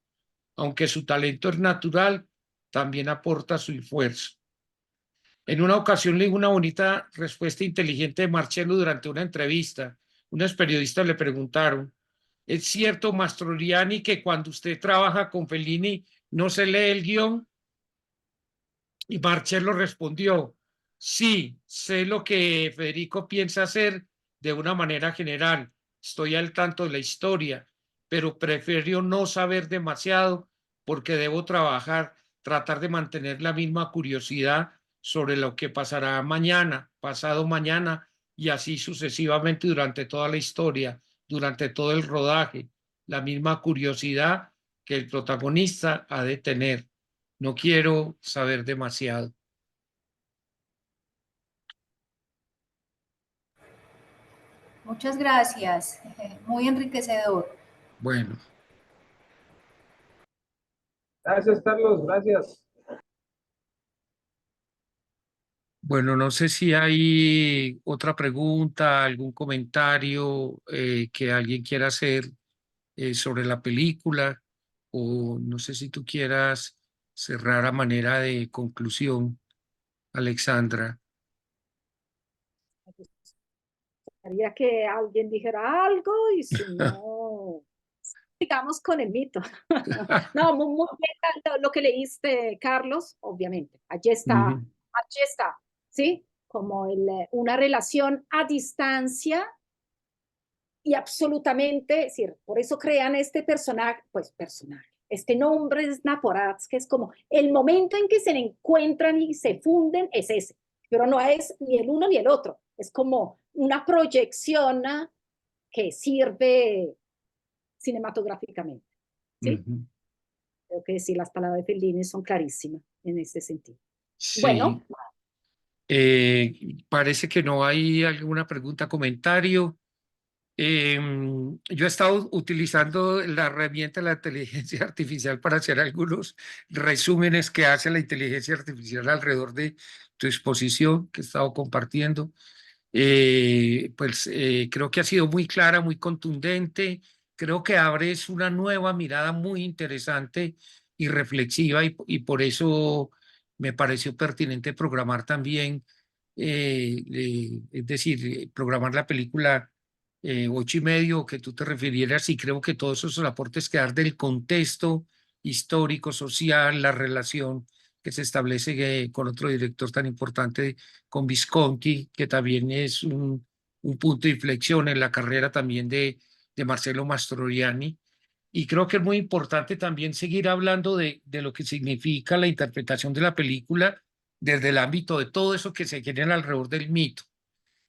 B: Aunque su talento es natural, también aporta su esfuerzo. En una ocasión leí una bonita respuesta inteligente de Marcello durante una entrevista. Unos periodistas le preguntaron: ¿es cierto, Mastroianni, que cuando usted trabaja con Fellini no se lee el guión? Y Marcello respondió: sí, sé lo que Federico piensa hacer de una manera general. Estoy al tanto de la historia, pero prefiero no saber demasiado porque debo tratar de mantener la misma curiosidad sobre lo que pasará mañana, pasado mañana y así sucesivamente durante toda la historia, durante todo el rodaje. La misma curiosidad que el protagonista ha de tener. No quiero saber demasiado.
C: Muchas gracias, muy enriquecedor.
B: Bueno,
D: Gracias, Carlos, gracias.
B: bueno, no sé si hay otra pregunta, algún comentario que alguien quiera hacer sobre la película, o no sé si tú quieras cerrar a manera de conclusión, Alexandra.
A: Haría que alguien dijera algo y si no, sigamos con el mito. No, muy, muy bien lo que leíste, Carlos, obviamente.
B: Ujú,
A: Allí está, ¿sí? Como una relación a distancia y absolutamente, es decir, por eso crean este personaje, este nombre es Naporats, que es como el momento en que se encuentran y se funden es ese, pero no es ni el uno ni el otro, es como una proyección que sirve cinematográficamente, ¿sí?
B: ujú.
A: Creo que sí, las palabras de Fellini son clarísimas en ese sentido. Bueno,
B: Sí, parece que no hay alguna pregunta, comentario. Yo he estado utilizando la herramienta de la inteligencia artificial para hacer algunos resúmenes que hace la inteligencia artificial alrededor de tu exposición que he estado compartiendo. Creo que ha sido muy clara, muy contundente. Creo que abres una nueva mirada muy interesante y reflexiva y por eso me pareció pertinente programar también, es decir, programar la película 8:30 que tú te refirieras, y creo que todos esos aportes que dar del contexto histórico, social, la relación que se establece con otro director tan importante, con Visconti, que también es un punto de inflexión en la carrera también de Marcello Mastroianni. Y creo que es muy importante también seguir hablando de lo que significa la interpretación de la película desde el ámbito de todo eso que se genera alrededor del mito.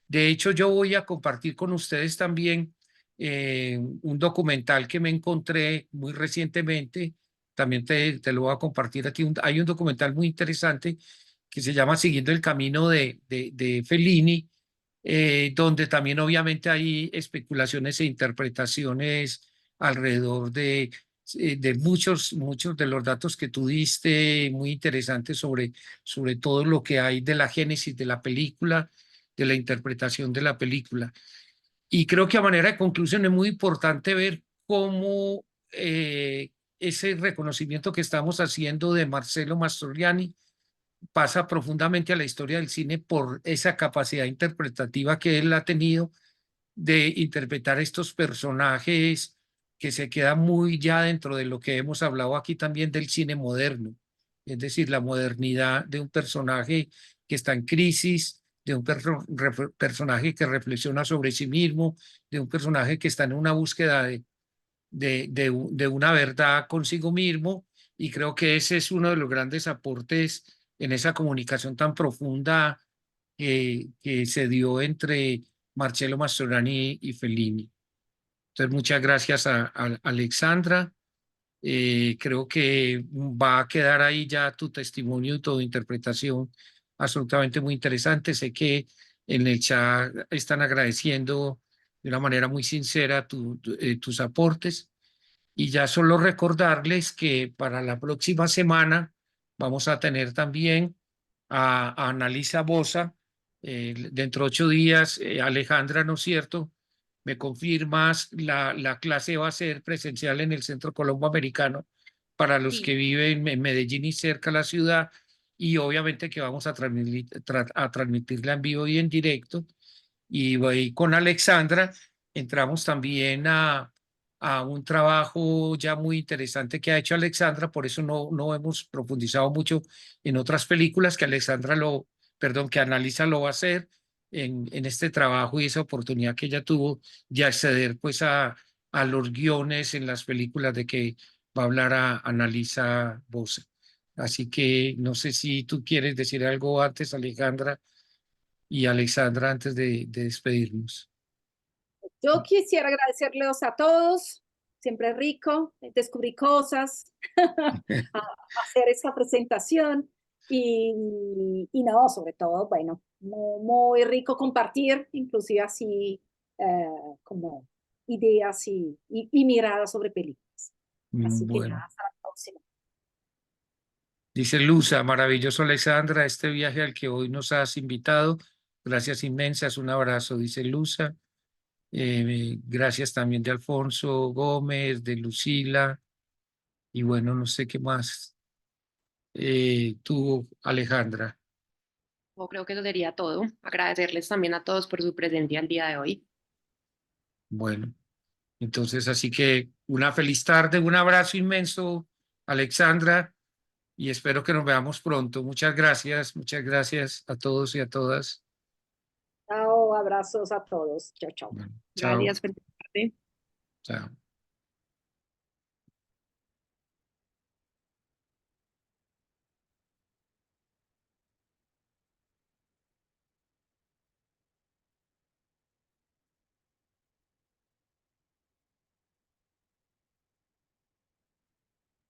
B: De hecho, yo voy a compartir con ustedes también un documental que me encontré muy recientemente. También te lo voy a compartir aquí. Hay un documental muy interesante que se llama Siguiendo el camino de Fellini, donde también obviamente hay especulaciones e interpretaciones alrededor de muchos de los datos que tú diste, muy interesantes sobre todo lo que hay de la génesis de la película, de la interpretación de la película. Y creo que a manera de conclusión es muy importante ver cómo ese reconocimiento que estamos haciendo de Marcello Mastroianni pasa profundamente a la historia del cine por esa capacidad interpretativa que él ha tenido de interpretar estos personajes que se quedan muy ya dentro de lo que hemos hablado aquí también del cine moderno, es decir, la modernidad de un personaje que está en crisis, de un personaje que reflexiona sobre sí mismo, de un personaje que está en una búsqueda de una verdad consigo mismo, y creo que ese es uno de los grandes aportes en esa comunicación tan profunda que se dio entre Marcello Mastroianni y Fellini. Entonces, muchas gracias a Alexandra. Creo que va a quedar ahí ya tu testimonio y tu interpretación absolutamente muy interesante. Sé que en el chat están agradeciendo de una manera muy sincera tus aportes. Y ya solo recordarles que para la próxima semana vamos a tener también a Annalisa Boza. Dentro de 8 días, Alejandra, ¿no es cierto? ¿Me confirmas? La clase va a ser presencial en el Centro Colombo Americano para los
A: Sí.
B: que viven en Medellín y cerca de la ciudad, y obviamente que vamos a transmitirla en vivo y en directo. Y voy con Alexandra, entramos también a un trabajo ya muy interesante que ha hecho Alexandra, por eso no hemos profundizado mucho en otras películas que que Analisa lo va a hacer en este trabajo y esa oportunidad que ella tuvo de acceder pues a los guiones en las películas de que va a hablar a Analisa Boza. Así que no sé si tú quieres decir algo antes, Alejandra y Alexandra, antes de despedirnos.
A: Yo quisiera agradecerles a todos, siempre es rico, descubrí cosas, hacer esta presentación y no, sobre todo, bueno, muy rico compartir, inclusive así como ideas y miradas sobre películas. Así que
B: Bueno,
A: nada, hasta la próxima.
B: dice Luza, maravilloso Alexandra, este viaje al que hoy nos has invitado. Gracias inmensas, un abrazo, dice Luza. Gracias también de Alfonso Gómez, de Lucila, y bueno, no sé qué más. Tú, Alejandra.
E: Yo creo que eso sería todo. Agradecerles también a todos por su presencia el día de hoy.
B: Bueno, entonces así que una feliz tarde, un abrazo inmenso, Alexandra, y espero que nos veamos pronto. Muchas gracias a todos y a todas.
A: Chao, abrazos a todos. Chao, chao.
B: Bueno, chao,
E: Gracias, feliz tarde.
B: chao.